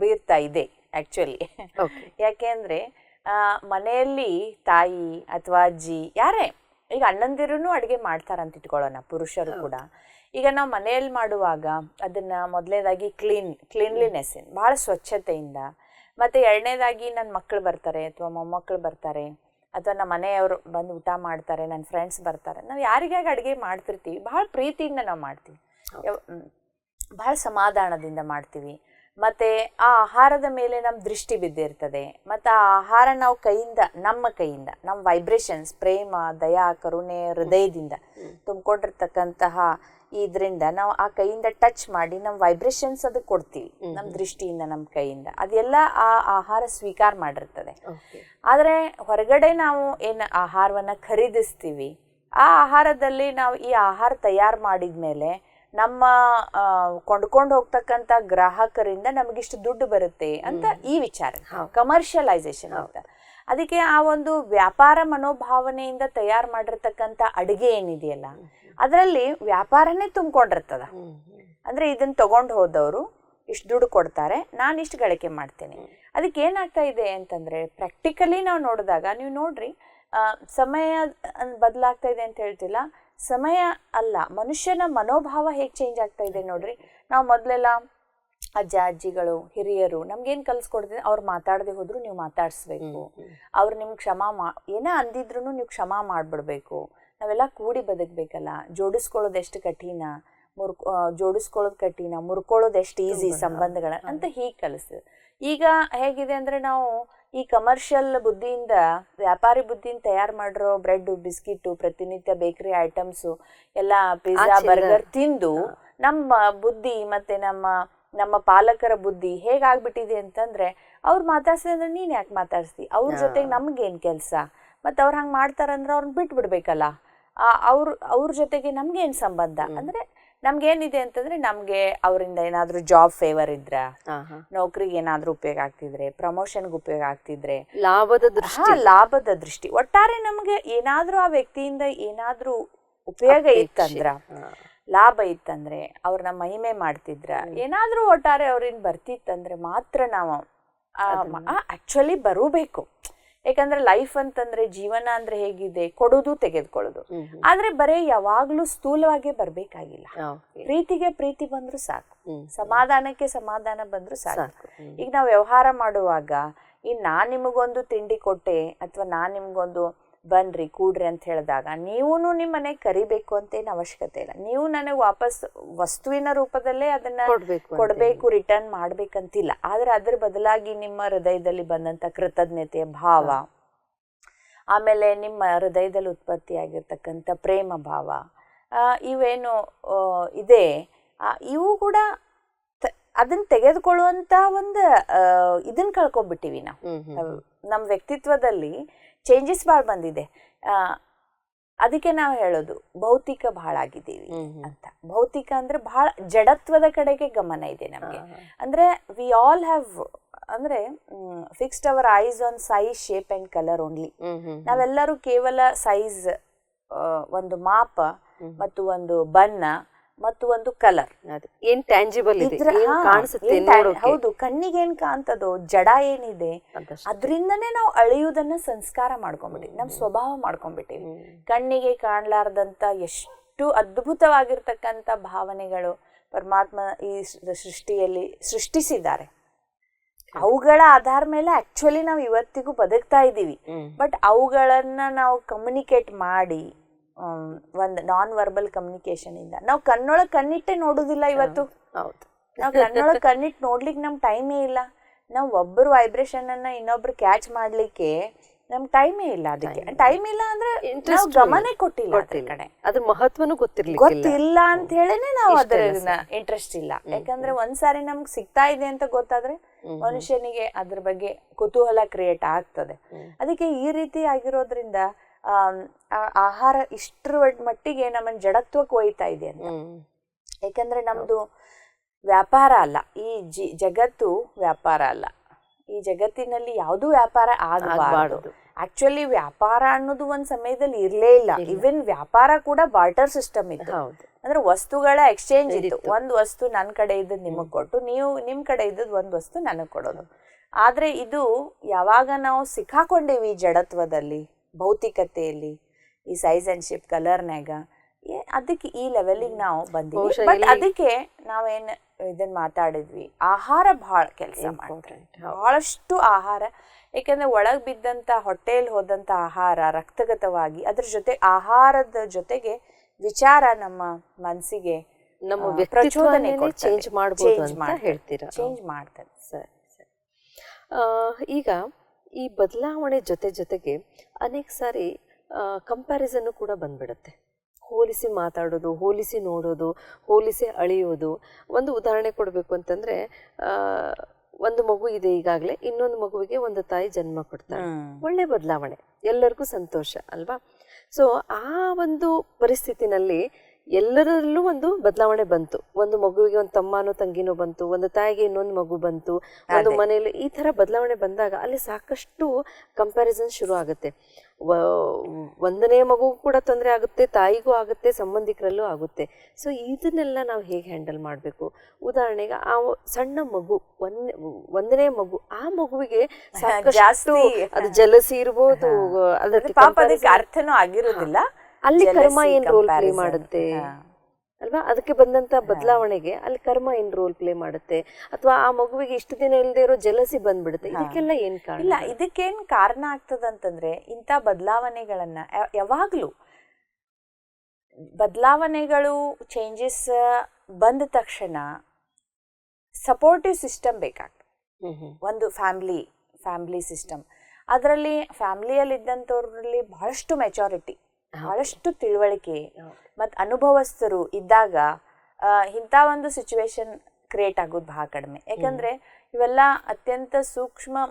ಬೀರ್ತಾ ಇದೆ ಆಕ್ಚುಲಿ. ಯಾಕೆಂದ್ರೆ ಮನೆಯಲ್ಲಿ ತಾಯಿ ಅಥವಾ ಅಜ್ಜಿ ಯಾರೇ, ಈಗ ಅಣ್ಣಂದಿರೂ ಅಡುಗೆ ಮಾಡ್ತಾರಂತ ಇಟ್ಕೊಳ್ಳೋಣ, ಪುರುಷರು ಕೂಡ. ಈಗ ನಾವು ಮನೆಯಲ್ಲಿ ಮಾಡುವಾಗ ಅದನ್ನ ಮೊದಲನೇದಾಗಿ ಕ್ಲೀನ್ಲಿನೆಸ್ ಬಹಳ ಸ್ವಚ್ಛತೆಯಿಂದ, ಮತ್ತೆ ಎರಡನೇದಾಗಿ ನನ್ನ ಮಕ್ಕಳು ಬರ್ತಾರೆ ಅಥವಾ ಮೊಮ್ಮಕ್ಕಳು ಬರ್ತಾರೆ ಅಥವಾ ನಮ್ಮ ಮನೆಯವರು ಬಂದು ಊಟ ಮಾಡ್ತಾರೆ, ನನ್ನ ಫ್ರೆಂಡ್ಸ್ ಬರ್ತಾರೆ, ನಾವು ಯಾರಿಗಾಗಿ ಅಡುಗೆ ಮಾಡ್ತಿರ್ತೀವಿ ಬಹಳ ಪ್ರೀತಿಯಿಂದ ನಾವು ಮಾಡ್ತೀವಿ, ಬಹಳ ಸಮಾಧಾನದಿಂದ ಮಾಡ್ತೀವಿ. ಮತ್ತೆ ಆ ಆಹಾರದ ಮೇಲೆ ನಮ್ಮ ದೃಷ್ಟಿ ಬಿದ್ದಿರ್ತದೆ. ಮತ್ತು ಆ ಆಹಾರ ನಾವು ನಮ್ಮ ಕೈಯಿಂದ ನಮ್ಮ ವೈಬ್ರೇಷನ್ಸ್, ಪ್ರೇಮ, ದಯಾ, ಕರುಣೆ, ಹೃದಯದಿಂದ ತುಂಬಿಕೊಂಡಿರ್ತಕ್ಕಂತಹ ಇದರಿಂದ ನಾವು ಆ ಕೈಯಿಂದ ಟಚ್ ಮಾಡಿ ನಮ್ಮ ವೈಬ್ರೇಷನ್ಸ್ ಅದಕ್ಕೆ ಕೊಡ್ತೀವಿ, ನಮ್ಮ ದೃಷ್ಟಿಯಿಂದ, ನಮ್ಮ ಕೈಯಿಂದ. ಅದೆಲ್ಲ ಆ ಆಹಾರ ಸ್ವೀಕಾರ ಮಾಡಿರ್ತದೆ. ಆದರೆ ಹೊರಗಡೆ ನಾವು ಏನು ಆಹಾರವನ್ನು ಖರೀದಿಸ್ತೀವಿ, ಆ ಆಹಾರದಲ್ಲಿ ನಾವು ಈ ಆಹಾರ ತಯಾರು ಮಾಡಿದ್ಮೇಲೆ ನಮ್ಮ ಕೊಂಡ್ಕೊಂಡು ಹೋಗ್ತಕ್ಕಂಥ ಗ್ರಾಹಕರಿಂದ ನಮಗಿಷ್ಟು ದುಡ್ಡು ಬರುತ್ತೆ ಅಂತ ಈ ವಿಚಾರ ಕಮರ್ಷಿಯಲೈಸೇಷನ್ ಅಂತ. ಅದಕ್ಕೆ ಆ ಒಂದು ವ್ಯಾಪಾರ ಮನೋಭಾವನೆಯಿಂದ ತಯಾರು ಮಾಡಿರ್ತಕ್ಕಂಥ ಅಡುಗೆ ಏನಿದೆಯಲ್ಲ, ಅದರಲ್ಲಿ ವ್ಯಾಪಾರನೇ ತುಂಬಿಕೊಂಡಿರ್ತದ. ಅಂದ್ರೆ ಇದನ್ನ ತಗೊಂಡು ಹೋದವರು ಇಷ್ಟು ದುಡ್ಡು ಕೊಡ್ತಾರೆ, ನಾನು ಇಷ್ಟು ಗಳಿಕೆ ಮಾಡ್ತೇನೆ. ಅದಕ್ಕೆ ಏನಾಗ್ತಾ ಇದೆ ಅಂತಂದ್ರೆ ಪ್ರಾಕ್ಟಿಕಲಿ ನಾವು ನೋಡಿದಾಗ, ನೀವು ನೋಡ್ರಿ, ಸಮಯ ಬದಲಾಗ್ತಾ ಇದೆ ಅಂತ ಹೇಳ್ತಿಲ್ಲ, ಸಮಯ ಅಲ್ಲ, ಮನುಷ್ಯನ ಮನೋಭಾವ ಹೇಗೆ ಚೇಂಜ್ ಆಗ್ತಾ ಇದೆ ನೋಡ್ರಿ. ನಾವು ಮೊದಲೆಲ್ಲ ಅಜ್ಜ ಅಜ್ಜಿಗಳು ಹಿರಿಯರು ನಮ್ಗೇನು ಕಲಿಸ್ಕೊಡ್ತಿದ್ರೆ, ಅವ್ರು ಮಾತಾಡದೆ ಹೋದ್ರು ನೀವು ಮಾತಾಡಿಸ್ಬೇಕು, ಅವ್ರು ನಿಮ್ಗೆ ಏನೇ ಅಂದಿದ್ರು ನೀವು ಕ್ಷಮಾ ಮಾಡಿಬಿಡ್ಬೇಕು, ನಾವೆಲ್ಲ ಕೂಡಿ ಬದುಕಬೇಕಲ್ಲ, ಜೋಡಿಸ್ಕೊಳ್ಳೋದು ಎಷ್ಟು ಕಠಿಣ, ಜೋಡಿಸ್ಕೊಳ್ಳೋದು ಕಠಿಣ, ಮುರ್ಕೊಳ್ಳೋದು ಎಷ್ಟು ಈಸಿ ಸಂಬಂಧಗಳ ಅಂತ ಹೀಗೆ ಕಲಿಸ್ತದೆ. ಈಗ ಹೇಗಿದೆ ಅಂದರೆ ನಾವು ಈ ಕಮರ್ಷಿಯಲ್ ಬುದ್ಧಿಯಿಂದ, ವ್ಯಾಪಾರಿ ಬುದ್ಧಿಯಿಂದ ತಯಾರು ಮಾಡಿರೋ ಬ್ರೆಡ್, ಬಿಸ್ಕಿಟು, ಪ್ರತಿನಿತ್ಯ ಬೇಕರಿ ಐಟಮ್ಸು ಎಲ್ಲ, ಪಿಜ್ಜಾ, ಬರ್ಗರ್ ತಿಂದು ನಮ್ಮ ಬುದ್ಧಿ ಮತ್ತು ನಮ್ಮ ಪಾಲಕರ ಬುದ್ಧಿ ಹೇಗಾಗ್ಬಿಟ್ಟಿದೆ ಅಂತಂದರೆ, ಅವ್ರು ಮಾತಾಡ್ಸಿದ್ರೆ ಅಂದ್ರೆ ನೀನು ಯಾಕೆ ಮಾತಾಡಿಸ್ತಿ, ಅವ್ರ ಜೊತೆಗೆ ನಮಗೇನು ಕೆಲಸ, ಮತ್ತು ಅವ್ರು ಹಂಗೆ ಮಾಡ್ತಾರಂದ್ರೆ ಅವ್ರನ್ನ ಬಿಟ್ಬಿಡ್ಬೇಕಲ್ಲ ಅವ್ರ ಜೊತೆಗೆ ನಮ್ಗೇನ್ ಸಂಬಂಧ ಅಂದ್ರೆ ನಮ್ಗೇನಿದೆ ಅಂತಂದ್ರೆ ನಮ್ಗೆ ಅವರಿಂದ ಏನಾದ್ರೂ ಜಾಬ್ ಫೇವರ್ ಇದ್ರ, ನೌಕರಿಗೆ ಏನಾದ್ರೂ ಉಪಯೋಗ ಆಗ್ತಿದ್ರೆ, ಪ್ರಮೋಷನ್ಗೆ ಉಪಯೋಗ ಆಗ್ತಿದ್ರೆ, ಲಾಭದ ದೃಷ್ಟಿ, ಒಟ್ಟಾರೆ ನಮ್ಗೆ ಏನಾದ್ರೂ ಆ ವ್ಯಕ್ತಿಯಿಂದ ಏನಾದ್ರೂ ಉಪಯೋಗ ಇತ್ತಂದ್ರ, ಲಾಭ ಇತ್ತಂದ್ರೆ, ಅವ್ರನ್ನ ಮಹಿಮೆ ಮಾಡ್ತಿದ್ರ, ಏನಾದ್ರೂ ಒಟ್ಟಾರೆ ಅವ್ರಿಂದ ಬರ್ತಿತ್ತಂದ್ರೆ ಮಾತ್ರ ನಾವು ಆಕ್ಚುಲಿ ಬರಬೇಕು. ಯಾಕಂದ್ರೆ ಲೈಫ್ ಅಂತಂದ್ರೆ, ಜೀವನ ಅಂದ್ರೆ ಹೇಗಿದೆ, ಕೊಡೋದು ತೆಗೆದುಕೊಳ್ಳೋದು. ಆದ್ರೆ ಬರೀ ಯಾವಾಗ್ಲೂ ಸ್ಥೂಲವಾಗೇ ಬರ್ಬೇಕಾಗಿಲ್ಲ. ಪ್ರೀತಿಗೆ ಪ್ರೀತಿ ಬಂದ್ರು ಸಾಕು, ಸಮಾಧಾನಕ್ಕೆ ಸಮಾಧಾನ ಬಂದ್ರು ಸಾಕು. ಈಗ ನಾವು ವ್ಯವಹಾರ ಮಾಡುವಾಗ ನಾನ್ ನಿಮಗೊಂದು ತಿಂಡಿ ಕೊಟ್ಟೆ ಅಥವಾ ನಾನ್ ನಿಮ್ಗೊಂದು ಬನ್ರಿ ಕೂಡ್ರಿ ಅಂತ ಹೇಳಿದಾಗ ನೀವೂನು ನಿಮ್ಮ ಮನೆಗೆ ಕರಿಬೇಕು ಅಂತೇನು ಅವಶ್ಯಕತೆ ಇಲ್ಲ. ನೀವು ನನಗೆ ವಾಪಸ್ ವಸ್ತುವಿನ ರೂಪದಲ್ಲೇ ಅದನ್ನ ಕೊಡ್ಬೇಕು, ರಿಟರ್ನ್ ಮಾಡ್ಬೇಕಂತಿಲ್ಲ. ಆದ್ರೆ ಅದ್ರ ಬದಲಾಗಿ ನಿಮ್ಮ ಹೃದಯದಲ್ಲಿ ಬಂದಂತ ಕೃತಜ್ಞತೆಯ ಭಾವ, ಆಮೇಲೆ ನಿಮ್ಮ ಹೃದಯದಲ್ಲಿ ಉತ್ಪತ್ತಿಯಾಗಿರ್ತಕ್ಕಂಥ ಪ್ರೇಮ ಭಾವ, ಇವೇನು ಇದೆ, ಇವು ಕೂಡ ಅದನ್ನ ತೆಗೆದುಕೊಳ್ಳುವಂತ ಒಂದು ಇದನ್ನ ಕಳ್ಕೊಂಡ್ಬಿಟ್ಟಿವಿ ನಾವು. ನಮ್ಮ ವ್ಯಕ್ತಿತ್ವದಲ್ಲಿ ಚೇಂಜಸ್ ಭಾಳ ಬಂದಿದೆ. ಅದಕ್ಕೆ ನಾವು ಹೇಳೋದು ಭೌತಿಕ ಭಾಳ ಆಗಿದ್ದೀವಿ ಅಂತ. ಭೌತಿಕ ಅಂದ್ರೆ ಬಹಳ ಜಡತ್ವದ ಕಡೆಗೆ ಗಮನ ಇದೆ ನಮಗೆ. ಅಂದ್ರೆ ವಿ ಆಲ್ ಹ್ಯಾವ್ ಅಂದ್ರೆ fixed our eyes on size, shape and colour only. ನಾವೆಲ್ಲರೂ ಕೇವಲ ಸೈಜ್, ಒಂದು ಮಾಪ ಮತ್ತು ಒಂದು ಬಣ್ಣ ಮತ್ತು ಒಂದು ಕಲರ್, ಏನ್ ಟ್ಯಾಂಜಿಬಲ್ ಇದೆ, ಹೌದು, ಕಣ್ಣಿಗೆ ಏನ್ ಕಾಣ್ತದೋ, ಜಡ ಏನಿದೆ ಅದ್ರಿಂದನೇ ನಾವು ಅಳೆಯುವುದನ್ನ ಸಂಸ್ಕಾರ ಮಾಡ್ಕೊಂಡ್ಬಿಟ್ಟಿವಿ, ನಮ್ ಸ್ವಭಾವ ಮಾಡ್ಕೊಂಡ್ಬಿಟ್ಟಿವಿ. ಕಣ್ಣಿಗೆ ಕಾಣ್ಲಾರ್ದಂತ ಎಷ್ಟು ಅದ್ಭುತವಾಗಿರ್ತಕ್ಕಂಥ ಭಾವನೆಗಳು ಪರಮಾತ್ಮ ಈ ಸೃಷ್ಟಿಯಲ್ಲಿ ಸೃಷ್ಟಿಸಿದ್ದಾರೆ. ಅವುಗಳ ಆಧಾರ ಮೇಲೆ ಆಕ್ಚುಲಿ ನಾವು ಇವತ್ತಿಗೂ ಬದುಕ್ತಾ ಇದ್ದೀವಿ. ಬಟ್ ಅವುಗಳನ್ನ ನಾವು ಕಮ್ಯುನಿಕೇಟ್ ಮಾಡಿ ಒಂದು ನಾನ್ ವರ್ಬಲ್ ಕಮ್ಯುನಿಕೇಶನ್ ಇಂದ ನಾವು ಕಣ್ಣಿಟ್ಟೆ ನೋಡುದಿಲ್ಲ ಇವತ್ತು. ನಾವು ಕಣ್ಣಿಟ್ಟು ನೋಡ್ಲಿಕ್ಕೆ ನಮ್ ಟೈಮೇ ಇಲ್ಲ. ನಾವು ಒಬ್ಬರು ವೈಬ್ರೇಷನ್ ಅನ್ನ ಇನ್ನೊಬ್ರು ಕ್ಯಾಚ್ ಮಾಡ್ಲಿಕ್ಕೆ ನಮ್ ಟೈಮೇ ಇಲ್ಲ. ಅದಕ್ಕೆ ಟೈಮ್ ಇಲ್ಲ ಅಂದ್ರೆ ಗಮನ ಕೊಟ್ಟಿಲ್ಲ, ಅದ್ರ ಮಹತ್ವನೂ ಗೊತ್ತಿಲ್ಲ ಅಂತ ಹೇಳಿನೇ ನಾವು ಅದ್ರ ಇಂಟ್ರೆಸ್ಟ್ ಇಲ್ಲ. ಯಾಕಂದ್ರೆ ಒಂದ್ಸಾರಿ ನಮ್ಗೆ ಸಿಗ್ತಾ ಇದೆ ಅಂತ ಗೊತ್ತಾದ್ರೆ ಮನುಷ್ಯನಿಗೆ ಅದ್ರ ಬಗ್ಗೆ ಕುತೂಹಲ ಕ್ರಿಯೇಟ್ ಆಗ್ತದೆ. ಅದಕ್ಕೆ ಈ ರೀತಿ ಆಗಿರೋದ್ರಿಂದ ಆಹಾರ ಇಷ್ಟರ ಮಟ್ಟಿಗೆ ನಮ್ಮನ್ನ ಜಡತ್ವಕ್ಕೆ ಒಯ್ತಾ ಇದೆ ಅಂತ. ಯಾಕಂದ್ರೆ ನಮ್ದು ವ್ಯಾಪಾರ ಅಲ್ಲ, ಈ ಜಗತ್ತು ವ್ಯಾಪಾರ ಅಲ್ಲ. ಈ ಜಗತ್ತಿನಲ್ಲಿ ಯಾವ್ದು ವ್ಯಾಪಾರ ಆಗಬಾರದು. ಆಕ್ಚುಲಿ ವ್ಯಾಪಾರ ಅನ್ನೋದು ಒಂದ್ ಸಮಯದಲ್ಲಿ ಇರ್ಲೇ ಇಲ್ಲ. ಇವನ್ ವ್ಯಾಪಾರ ಕೂಡ ಬಾರ್ಟರ್ ಸಿಸ್ಟಮ್ ಇತ್ತು. ಅಂದ್ರೆ ವಸ್ತುಗಳ ಎಕ್ಸ್ಚೇಂಜ್ ಇತ್ತು. ಒಂದ್ ವಸ್ತು ನನ್ ಕಡೆ ಇದ್ದದ್ ನಿಮಗ್ ಕೊಟ್ಟು, ನೀವು ನಿಮ್ ಕಡೆ ಇದ್ದದ್ ಒಂದ್ ವಸ್ತು ನನಗ್ ಕೊಡೋದು. ಆದ್ರೆ ಇದು ಯಾವಾಗ ನಾವು ಸಿಕ್ಕಾಕೊಂಡೇವಿ ಜಡತ್ವದಲ್ಲಿ, ಭೌತಿಕತೆಯಲ್ಲಿ, ಈ ಸೈಜ್ ಅಂಡ್ ಶೇಪ್ ಕಲರ್ನಾಗ, ಅದಕ್ಕೆ ಈ ಲೆವೆಲಿಗೆ ನಾವು ಬಂದಿವಿ. ಬಟ್ ಅದಕ್ಕೆ ನಾವೇನ್ ಇದನ್ನ ಮಾತಾಡಿದ್ವಿ, ಆಹಾರ ಬಹಳ ಕೆಲಸ ಮಾಡ್ತಾರೆ, ಬಹಳಷ್ಟು ಆಹಾರ. ಯಾಕಂದ್ರೆ ಒಳಗ್ ಬಿದ್ದಂತ, ಹೊಟ್ಟೆಯಲ್ಲಿ ಹೋದಂತ ಆಹಾರ ರಕ್ತಗತವಾಗಿ ಅದ್ರ ಜೊತೆ ಆಹಾರದ ಜೊತೆಗೆ ವಿಚಾರ ನಮ್ಮ ಮನಸ್ಸಿಗೆ, ನಮ್ಮ ಪ್ರಚೋದನೆ ಚೇಂಜ್ ಮಾಡ್ಬೋದು ಅಂತ ಹೇಳ್ತೀರಾ? ಚೇಂಜ್ ಮಾಡ್ತಾರೆ. ಸರಿ. ಈಗ ಈ ಬದಲಾವಣೆ ಜೊತೆಗೆ ಅನೇಕ ಸಾರಿ ಕಂಪ್ಯಾರಿಸನ್ ಕೂಡ ಬಂದ್ಬಿಡುತ್ತೆ. ಹೋಲಿಸಿ ಮಾತಾಡೋದು, ಹೋಲಿಸಿ ನೋಡೋದು, ಹೋಲಿಸಿ ಅಳೆಯೋದು. ಒಂದು ಉದಾಹರಣೆ ಕೊಡಬೇಕು ಅಂತಂದ್ರೆ, ಒಂದು ಮಗು ಇದೆ ಈಗಾಗಲೇ, ಇನ್ನೊಂದು ಮಗುವಿಗೆ ಒಂದು ತಾಯಿ ಜನ್ಮ ಕೊಡ್ತಾರೆ. ಒಳ್ಳೆ ಬದಲಾವಣೆ, ಎಲ್ಲರಿಗೂ ಸಂತೋಷ ಅಲ್ವಾ? ಸೊ ಆ ಒಂದು ಪರಿಸ್ಥಿತಿನಲ್ಲಿ ಎಲ್ಲರಲ್ಲೂ ಒಂದು ಬದಲಾವಣೆ ಬಂತು. ಒಂದು ಮಗುವಿಗೆ ಒಂದು ತಮ್ಮನೋ ತಂಗಿನೋ ಬಂತು, ಒಂದು ತಾಯಿಗೆ ಇನ್ನೊಂದು ಮಗು ಬಂತು, ಒಂದು ಮನೆಯಲ್ಲಿ ಈ ತರ ಬದಲಾವಣೆ ಬಂದಾಗ ಅಲ್ಲಿ ಸಾಕಷ್ಟು ಕಂಪ್ಯಾರಿಸನ್ ಶುರು ಆಗುತ್ತೆ. ಒಂದನೇ ಮಗು ಕೂಡ ತೊಂದರೆ ಆಗುತ್ತೆ, ತಾಯಿಗೂ ಆಗುತ್ತೆ, ಸಂಬಂಧಿಕರಲ್ಲೂ ಆಗುತ್ತೆ. ಸೊ ಇದನ್ನೆಲ್ಲ ನಾವು ಹೇಗೆ ಹ್ಯಾಂಡಲ್ ಮಾಡಬೇಕು? ಉದಾಹರಣೆಗೆ ಆ ಸಣ್ಣ ಮಗು, ಒಂದನೇ ಮಗು, ಆ ಮಗುವಿಗೆ ಸಾಕಷ್ಟು ಅದು ಜಲಸಿ ಇರ್ಬೋದು, ಅದಕ್ಕೆ ಅರ್ಥನೂ ಆಗಿರೋದಿಲ್ಲ. ಅಲ್ಲಿ ಕರ್ಮ ಏನ್ ರೋಲ್ ಪ್ಲೇ ಮಾಡುತ್ತೆ ಅಲ್ವಾ? ಅದಕ್ಕೆ ಬಂದಂತ ಬದಲಾವಣೆಗೆ ಅಲ್ಲಿ ಕರ್ಮ ಏನ್ ರೋಲ್ ಪ್ಲೇ ಮಾಡುತ್ತೆ? ಅಥವಾ ಆ ಮಗುವಿಗೆ ಇಷ್ಟು ದಿನ ಇಲ್ಲದೆ ಇರೋ ಜಲಸಿ ಬಂದ್ಬಿಡುತ್ತೆ. ಇದಕ್ಕೆಲ್ಲ ಏನ್ ಕಾರಣ? ಇಲ್ಲ, ಇದಕ್ಕೇನ್ ಕಾರಣ ಆಗ್ತದಂತಂದ್ರೆ, ಇಂಥ ಬದಲಾವಣೆಗಳನ್ನ ಯಾವಾಗ್ಲೂ ಬದಲಾವಣೆಗಳು, ಚೇಂಜಸ್ ಬಂದ ತಕ್ಷಣ ಸಪೋರ್ಟಿವ್ ಸಿಸ್ಟಮ್ ಬೇಕಾಗ್ತದೆ. ಒಂದು ಫ್ಯಾಮಿಲಿ ಸಿಸ್ಟಮ್. ಅದರಲ್ಲಿ ಫ್ಯಾಮಿಲಿಯಲ್ಲಿ ಇದ್ದಂಥವ್ರಲ್ಲಿ ಬಹಳಷ್ಟು ಮೆಚುರಿಟಿ, ಬಹಳಷ್ಟು ತಿಳುವಳಿಕೆ ಮತ್ತು ಅನುಭವಸ್ಥರು ಇದ್ದಾಗ ಇಂಥ ಒಂದು ಸಿಚುವೇಶನ್ ಕ್ರಿಯೇಟ್ ಆಗೋದು ಬಹಳ ಕಡಿಮೆ. ಯಾಕಂದ್ರೆ ಇವೆಲ್ಲ ಅತ್ಯಂತ ಸೂಕ್ಷ್ಮ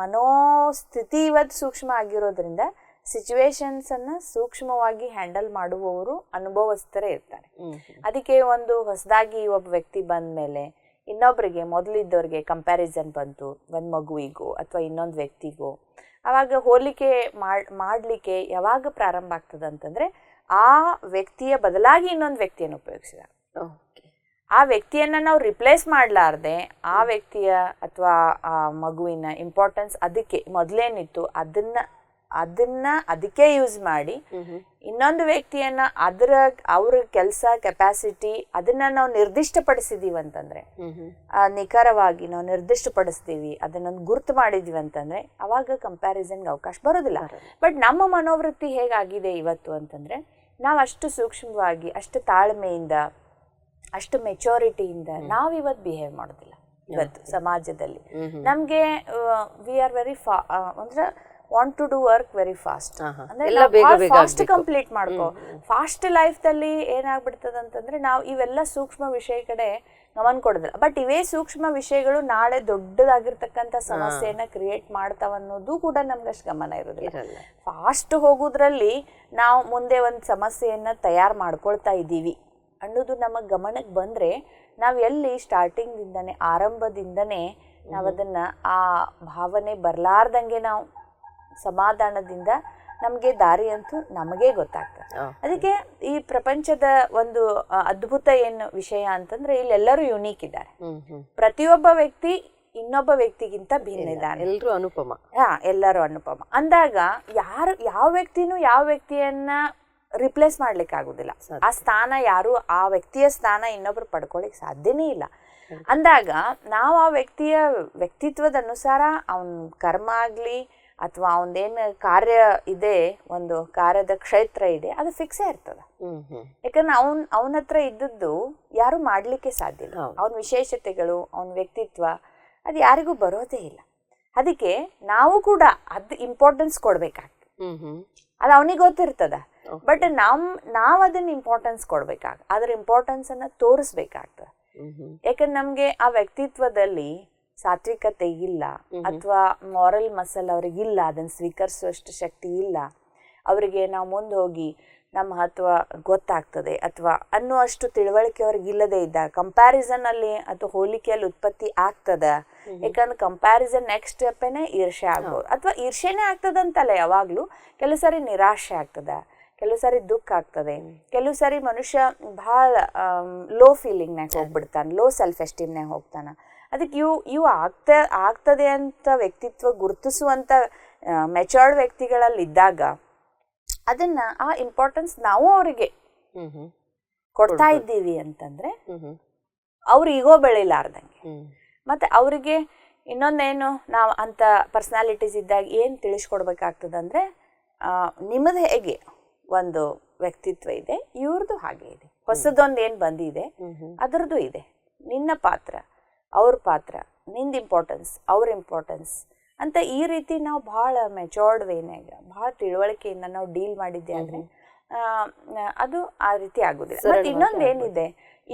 ಮನೋಸ್ಥಿತಿ ಇವತ್ತು ಸೂಕ್ಷ್ಮ ಆಗಿರೋದ್ರಿಂದ ಸಿಚುವೇಶನ್ಸನ್ನು ಸೂಕ್ಷ್ಮವಾಗಿ ಹ್ಯಾಂಡಲ್ ಮಾಡುವವರು ಅನುಭವಸ್ಥರೇ ಇರ್ತಾರೆ. ಅದಕ್ಕೆ ಒಂದು ಹೊಸದಾಗಿ ಒಬ್ಬ ವ್ಯಕ್ತಿ ಬಂದ ಮೇಲೆ ಇನ್ನೊಬ್ಬರಿಗೆ ಮೊದಲಿದ್ದವ್ರಿಗೆ ಕಂಪ್ಯಾರಿಸನ್ ಬಂತು, ಒಂದು ಮಗುವಿಗೋ ಅಥವಾ ಇನ್ನೊಂದು ವ್ಯಕ್ತಿಗೋ, ಆವಾಗ ಹೋಲಿಕೆ ಮಾಡಲಿಕ್ಕೆ ಯಾವಾಗ ಪ್ರಾರಂಭ ಆಗ್ತದೆ ಅಂತಂದರೆ ಆ ವ್ಯಕ್ತಿಯ ಬದಲಾಗಿ ಇನ್ನೊಂದು ವ್ಯಕ್ತಿಯನ್ನು ಉಪಯೋಗಿಸಿದಾಗ. ಆ ವ್ಯಕ್ತಿಯನ್ನು ನಾವು ರಿಪ್ಲೇಸ್ ಮಾಡಲಾರ್ದೆ ಆ ವ್ಯಕ್ತಿಯ ಅಥವಾ ಆ ಮಗುವಿನ ಇಂಪಾರ್ಟೆನ್ಸ್ ಅದಕ್ಕೆ ಮೊದಲೇನಿತ್ತು ಅದಕ್ಕೆ ಯೂಸ್ ಮಾಡಿ ಇನ್ನೊಂದು ವ್ಯಕ್ತಿಯನ್ನ ಅವ್ರ ಕೆಲಸ ಕೆಪಾಸಿಟಿ ಅದನ್ನ ನಾವು ನಿರ್ದಿಷ್ಟಪಡಿಸಿದೀವಿ ಅಂತಂದ್ರೆ, ನಿಖರವಾಗಿ ನಾವು ನಿರ್ದಿಷ್ಟಪಡಿಸ್ತೀವಿ, ಅದನ್ನೊಂದು ಗುರ್ತು ಮಾಡಿದೀವಿ ಅಂತಂದ್ರೆ ಅವಾಗ ಕಂಪ್ಯಾರಿಸನ್ಗೆ ಅವಕಾಶ ಬರೋದಿಲ್ಲ. ಬಟ್ ನಮ್ಮ ಮನೋವೃತ್ತಿ ಹೇಗಾಗಿದೆ ಇವತ್ತು ಅಂತಂದ್ರೆ, ನಾವು ಅಷ್ಟು ಸೂಕ್ಷ್ಮವಾಗಿ, ಅಷ್ಟು ತಾಳ್ಮೆಯಿಂದ, ಅಷ್ಟು ಮೆಚೂರಿಟಿಯಿಂದ ನಾವು ಇವತ್ತು ಬಿಹೇವ್ ಮಾಡೋದಿಲ್ಲ. ಇವತ್ತು ಸಮಾಜದಲ್ಲಿ ನಮ್ಗೆ ವಿ ಆರ್ ವೆರಿ ಅಂದ್ರೆ want to do work very fast, ಅಂದ್ರೆ ಫಾಸ್ಟ್ ಕಂಪ್ಲೀಟ್ ಮಾಡ್ಕೋ. ಫಾಸ್ಟ್ ಲೈಫ್ದಲ್ಲಿ ಏನಾಗ್ಬಿಡ್ತದೆ ಅಂತಂದ್ರೆ ನಾವು ಇವೆಲ್ಲ ಸೂಕ್ಷ್ಮ ವಿಷಯ ಕಡೆ ಗಮನ ಕೊಡೋದಿಲ್ಲ. ಬಟ್ ಇವೇ ಸೂಕ್ಷ್ಮ ವಿಷಯಗಳು ನಾಳೆ ದೊಡ್ಡದಾಗಿರ್ತಕ್ಕಂಥ ಸಮಸ್ಯೆಯನ್ನ ಕ್ರಿಯೇಟ್ ಮಾಡ್ತಾವನ್ನೋದು ಕೂಡ ನಮ್ಗೆ ಅಷ್ಟು ಗಮನ ಇರೋದಿಲ್ಲ. ಫಾಸ್ಟ್ ಹೋಗೋದ್ರಲ್ಲಿ ನಾವು ಮುಂದೆ ಒಂದು ಸಮಸ್ಯೆಯನ್ನ ತಯಾರು ಮಾಡ್ಕೊಳ್ತಾ ಇದ್ದೀವಿ ಅನ್ನೋದು ನಮ್ಮ ಗಮನಕ್ಕೆ ಬಂದ್ರೆ ನಾವು ಎಲ್ಲಿ ಸ್ಟಾರ್ಟಿಂಗ್ದಿಂದನೇ ಆರಂಭದಿಂದನೇ ನಾವು ಅದನ್ನ ಆ ಭಾವನೆ ಬರಲಾರ್ದಂಗೆ ನಾವು ಸಮಾಧಾನದಿಂದ ನಮಗೆ ದಾರಿ ಅಂತೂ ನಮಗೇ ಗೊತ್ತಾಗ್ತದೆ. ಅದಕ್ಕೆ ಈ ಪ್ರಪಂಚದ ಒಂದು ಅದ್ಭುತ ಏನು ವಿಷಯ ಅಂತಂದ್ರೆ ಇಲ್ಲೆಲ್ಲರೂ ಯುನೀಕ್ ಇದ್ದಾರೆ. ಪ್ರತಿಯೊಬ್ಬ ವ್ಯಕ್ತಿ ಇನ್ನೊಬ್ಬ ವ್ಯಕ್ತಿಗಿಂತ ಭಿನ್ನ ಇದ್ದಾನೆ. ಎಲ್ಲರೂ ಅನುಪಮ. ಎಲ್ಲರೂ ಅನುಪಮ ಅಂದಾಗ ಯಾವ ವ್ಯಕ್ತಿನೂ ಯಾವ ವ್ಯಕ್ತಿಯನ್ನ ರಿಪ್ಲೇಸ್ ಮಾಡ್ಲಿಕ್ಕೆ ಆಗುದಿಲ್ಲ. ಆ ಸ್ಥಾನ ಯಾರು ಆ ವ್ಯಕ್ತಿಯ ಸ್ಥಾನ ಇನ್ನೊಬ್ರು ಪಡ್ಕೊಳಿಕ್ ಸಾಧ್ಯನೇ ಇಲ್ಲ. ಅಂದಾಗ ನಾವು ಆ ವ್ಯಕ್ತಿಯ ವ್ಯಕ್ತಿತ್ವದ ಅನುಸಾರ ಅವನ ಕರ್ಮ ಆಗ್ಲಿ ಅಥವಾ ಅವನದೇನು ಕಾರ್ಯ ಇದೆ, ಒಂದು ಕಾರ್ಯದ ಕ್ಷೇತ್ರ ಇದೆ, ಅದು ಫಿಕ್ಸೇ ಇರ್ತದ. ಯಾಕಂದ್ರೆ ಅವನ ಹತ್ರ ಇದ್ದದ್ದು ಯಾರು ಮಾಡ್ಲಿಕ್ಕೆ ಸಾಧ್ಯ ಇಲ್ಲ. ಅವನ ವಿಶೇಷತೆಗಳು, ಅವನ ವ್ಯಕ್ತಿತ್ವ ಅದು ಯಾರಿಗೂ ಬರೋದೇ ಇಲ್ಲ. ಅದಕ್ಕೆ ನಾವು ಕೂಡ ಅದ್ ಇಂಪಾರ್ಟೆನ್ಸ್ ಕೊಡ್ಬೇಕಾಗ್ತದೆ. ಅದು ಅವನಿಗೆ ಗೊತ್ತಿರ್ತದ. ಬಟ್ ನಾವ್ ಅದನ್ನ ಇಂಪಾರ್ಟೆನ್ಸ್ ಅದ್ರ ಇಂಪಾರ್ಟೆನ್ಸ್ ಅನ್ನ ತೋರಿಸ್ಬೇಕಾಗ್ತದೆ. ಯಾಕಂದ್ರೆ ನಮ್ಗೆ ಆ ವ್ಯಕ್ತಿತ್ವದಲ್ಲಿ ಸಾತ್ವಿಕತೆ ಇಲ್ಲ ಅಥವಾ ಮಾರಲ್ ಮಸಲ್ ಅವ್ರಿಗಿಲ್ಲ, ಅದನ್ನ ಸ್ವೀಕರಿಸುವಷ್ಟು ಶಕ್ತಿ ಇಲ್ಲ ಅವರಿಗೆ. ನಾವು ಮುಂದೆ ಹೋಗಿ ನಮ್ಮ ಮಹತ್ವ ಗೊತ್ತಾಗ್ತದೆ ಅಥವಾ ಅನ್ನುವಷ್ಟು ತಿಳುವಳಿಕೆ ಅವ್ರಿಗೆ ಇಲ್ಲದೆ ಇದ್ದಾಗ ಕಂಪ್ಯಾರಿಸನ್ ಅಲ್ಲಿ ಅಥವಾ ಹೋಲಿಕೆಯಲ್ಲಿ ಉತ್ಪತ್ತಿ ಆಗ್ತದ. ಯಾಕಂದ್ರೆ ಕಂಪ್ಯಾರಿಸನ್ ನೆಕ್ಸ್ಟ್ ಸ್ಟೆಪ್ಪೇನೆ ಈರ್ಷೆ ಆಗ್ಬೋದು, ಅಥವಾ ಈರ್ಷೆನೇ ಆಗ್ತದಂತಲ್ಲ, ಯಾವಾಗ್ಲೂ ಕೆಲವು ಸಾರಿ ನಿರಾಶೆ ಆಗ್ತದ, ಕೆಲವು ಸಾರಿ ದುಃಖ ಆಗ್ತದೆ, ಕೆಲವು ಸಾರಿ ಮನುಷ್ಯ ಬಹಳ ಲೋ ಫೀಲಿಂಗ್ನಾಗ ಹೋಗ್ಬಿಡ್ತಾನೆ, ಲೋ ಸೆಲ್ಫ್ ಎಸ್ಟೀಮ್ನಾಗ ಹೋಗ್ತಾನ. ಅದಕ್ಕೆ ಇವು ಆಗ್ತದೆ ಅಂತ ವ್ಯಕ್ತಿತ್ವ ಗುರುತಿಸುವಂತ ಮೆಚೂರ್ಡ್ ವ್ಯಕ್ತಿಗಳಲ್ಲಿ ಇದ್ದಾಗ ಅದನ್ನ ಆ ಇಂಪಾರ್ಟೆನ್ಸ್ ನಾವು ಅವರಿಗೆ ಕೊಡ್ತಾ ಇದ್ದೀವಿ ಅಂತಂದ್ರೆ ಅವ್ರ ಈಗೋ ಬೆಳಿಲಾರ್ದಂಗೆ. ಮತ್ತೆ ಅವರಿಗೆ ಇನ್ನೊಂದೇನು ನಾವು ಅಂತ ಪರ್ಸನಾಲಿಟೀಸ್ ಇದ್ದಾಗ ಏನು ತಿಳಿಸ್ಕೊಡ್ಬೇಕಾಗ್ತದಂದ್ರೆ, ನಿಮ್ಮದು ಹೇಗೆ ಒಂದು ವ್ಯಕ್ತಿತ್ವ ಇದೆ, ಇವ್ರದ್ದು ಹಾಗೆ ಇದೆ, ಹೊಸದೊಂದು ಏನು ಬಂದಿದೆ ಅದರದ್ದು ಇದೆ, ನಿನ್ನ ಪಾತ್ರ, ಅವ್ರ ಪಾತ್ರ, ನಿಂದ ಇಂಪಾರ್ಟೆನ್ಸ್, ಅವ್ರ ಇಂಪಾರ್ಟೆನ್ಸ್ ಅಂತ ಈ ರೀತಿ ನಾವು ಭಾಳ ಮೆಚೂರ್ಡ್ ವೇನಾಗ ಭಾಳ ತಿಳುವಳಿಕೆಯಿಂದ ನಾವು ಡೀಲ್ ಮಾಡಿದ್ದೆ ಆದ್ರೆ ಅದು ಆ ರೀತಿ ಆಗೋದಿಲ್ಲ. ಮತ್ತೆ ಇನ್ನೊಂದು ಏನಿದೆ,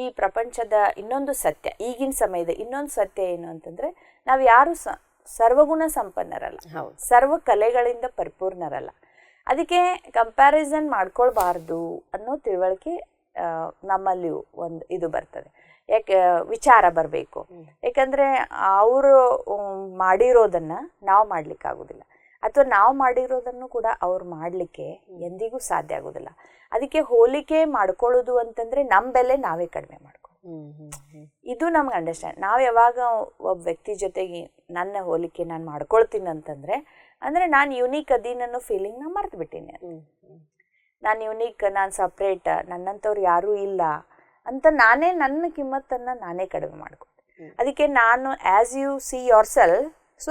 ಈ ಪ್ರಪಂಚದ ಇನ್ನೊಂದು ಸತ್ಯ, ಈಗಿನ ಸಮಯದ ಇನ್ನೊಂದು ಸತ್ಯ ಏನು ಅಂತಂದ್ರೆ, ನಾವು ಯಾರು ಸರ್ವಗುಣ ಸಂಪನ್ನರಲ್ಲ, ಸರ್ವ ಕಲೆಗಳಿಂದ ಪರಿಪೂರ್ಣರಲ್ಲ. ಅದಕ್ಕೆ ಕಂಪ್ಯಾರಿಸನ್ ಮಾಡ್ಕೊಳ್ಬಾರ್ದು ಅನ್ನೋ ತಿಳುವಳಿಕೆ ನಮ್ಮಲ್ಲಿಯೂ ಒಂದು ಇದು ಬರ್ತದೆ. ಯಾಕೆ ವಿಚಾರ ಬರಬೇಕು. ಯಾಕಂದ್ರೆ ಅವರು ಮಾಡಿರೋದನ್ನ ನಾವು ಮಾಡ್ಲಿಕ್ಕೆ ಆಗುದಿಲ್ಲ, ಅಥವಾ ನಾವು ಮಾಡಿರೋದನ್ನು ಕೂಡ ಅವ್ರು ಮಾಡ್ಲಿಕ್ಕೆ ಎಂದಿಗೂ ಸಾಧ್ಯ ಆಗುದಿಲ್ಲ. ಅದಕ್ಕೆ ಹೋಲಿಕೆ ಮಾಡ್ಕೊಳ್ಳೋದು ಅಂತಂದ್ರೆ ನಮ್ಮ ಬೆಲೆ ನಾವೇ ಕಡಿಮೆ ಮಾಡ್ಕೊಳ್ಳೋದು. ಇದು ನಮ್ಗೆ ಅಂಡರ್ಸ್ಟ್ಯಾಂಡ್. ನಾವು ಯಾವಾಗ ಒಬ್ಬ ವ್ಯಕ್ತಿ ಜೊತೆಗೆ ನನ್ನ ಹೋಲಿಕೆ ನಾನು ಮಾಡ್ಕೊಳ್ತೀನಿ ಅಂತಂದ್ರೆ, ಅಂದ್ರೆ ನಾನು ಯುನೀಕ್ ಅದೀನಿ ಅನ್ನೋ ಫೀಲಿಂಗ್ ನಾ ಮರ್ತು ಬಿಟ್ಟಿನಿ. ನಾನು ಯುನೀಕ್, ನಾನು ಸಪ್ರೇಟ್, ನನ್ನಂಥವ್ರು ಯಾರೂ ಇಲ್ಲ ಅಂತ ನಾನೇ ನನ್ನ ಕಿಮ್ಮತ್ತನ್ನ ನಾನೇ ಕಡಿಮೆ ಮಾಡ್ಕೊಂಡೆ. ಅದಕ್ಕೆ ನಾನು as you see yourself, so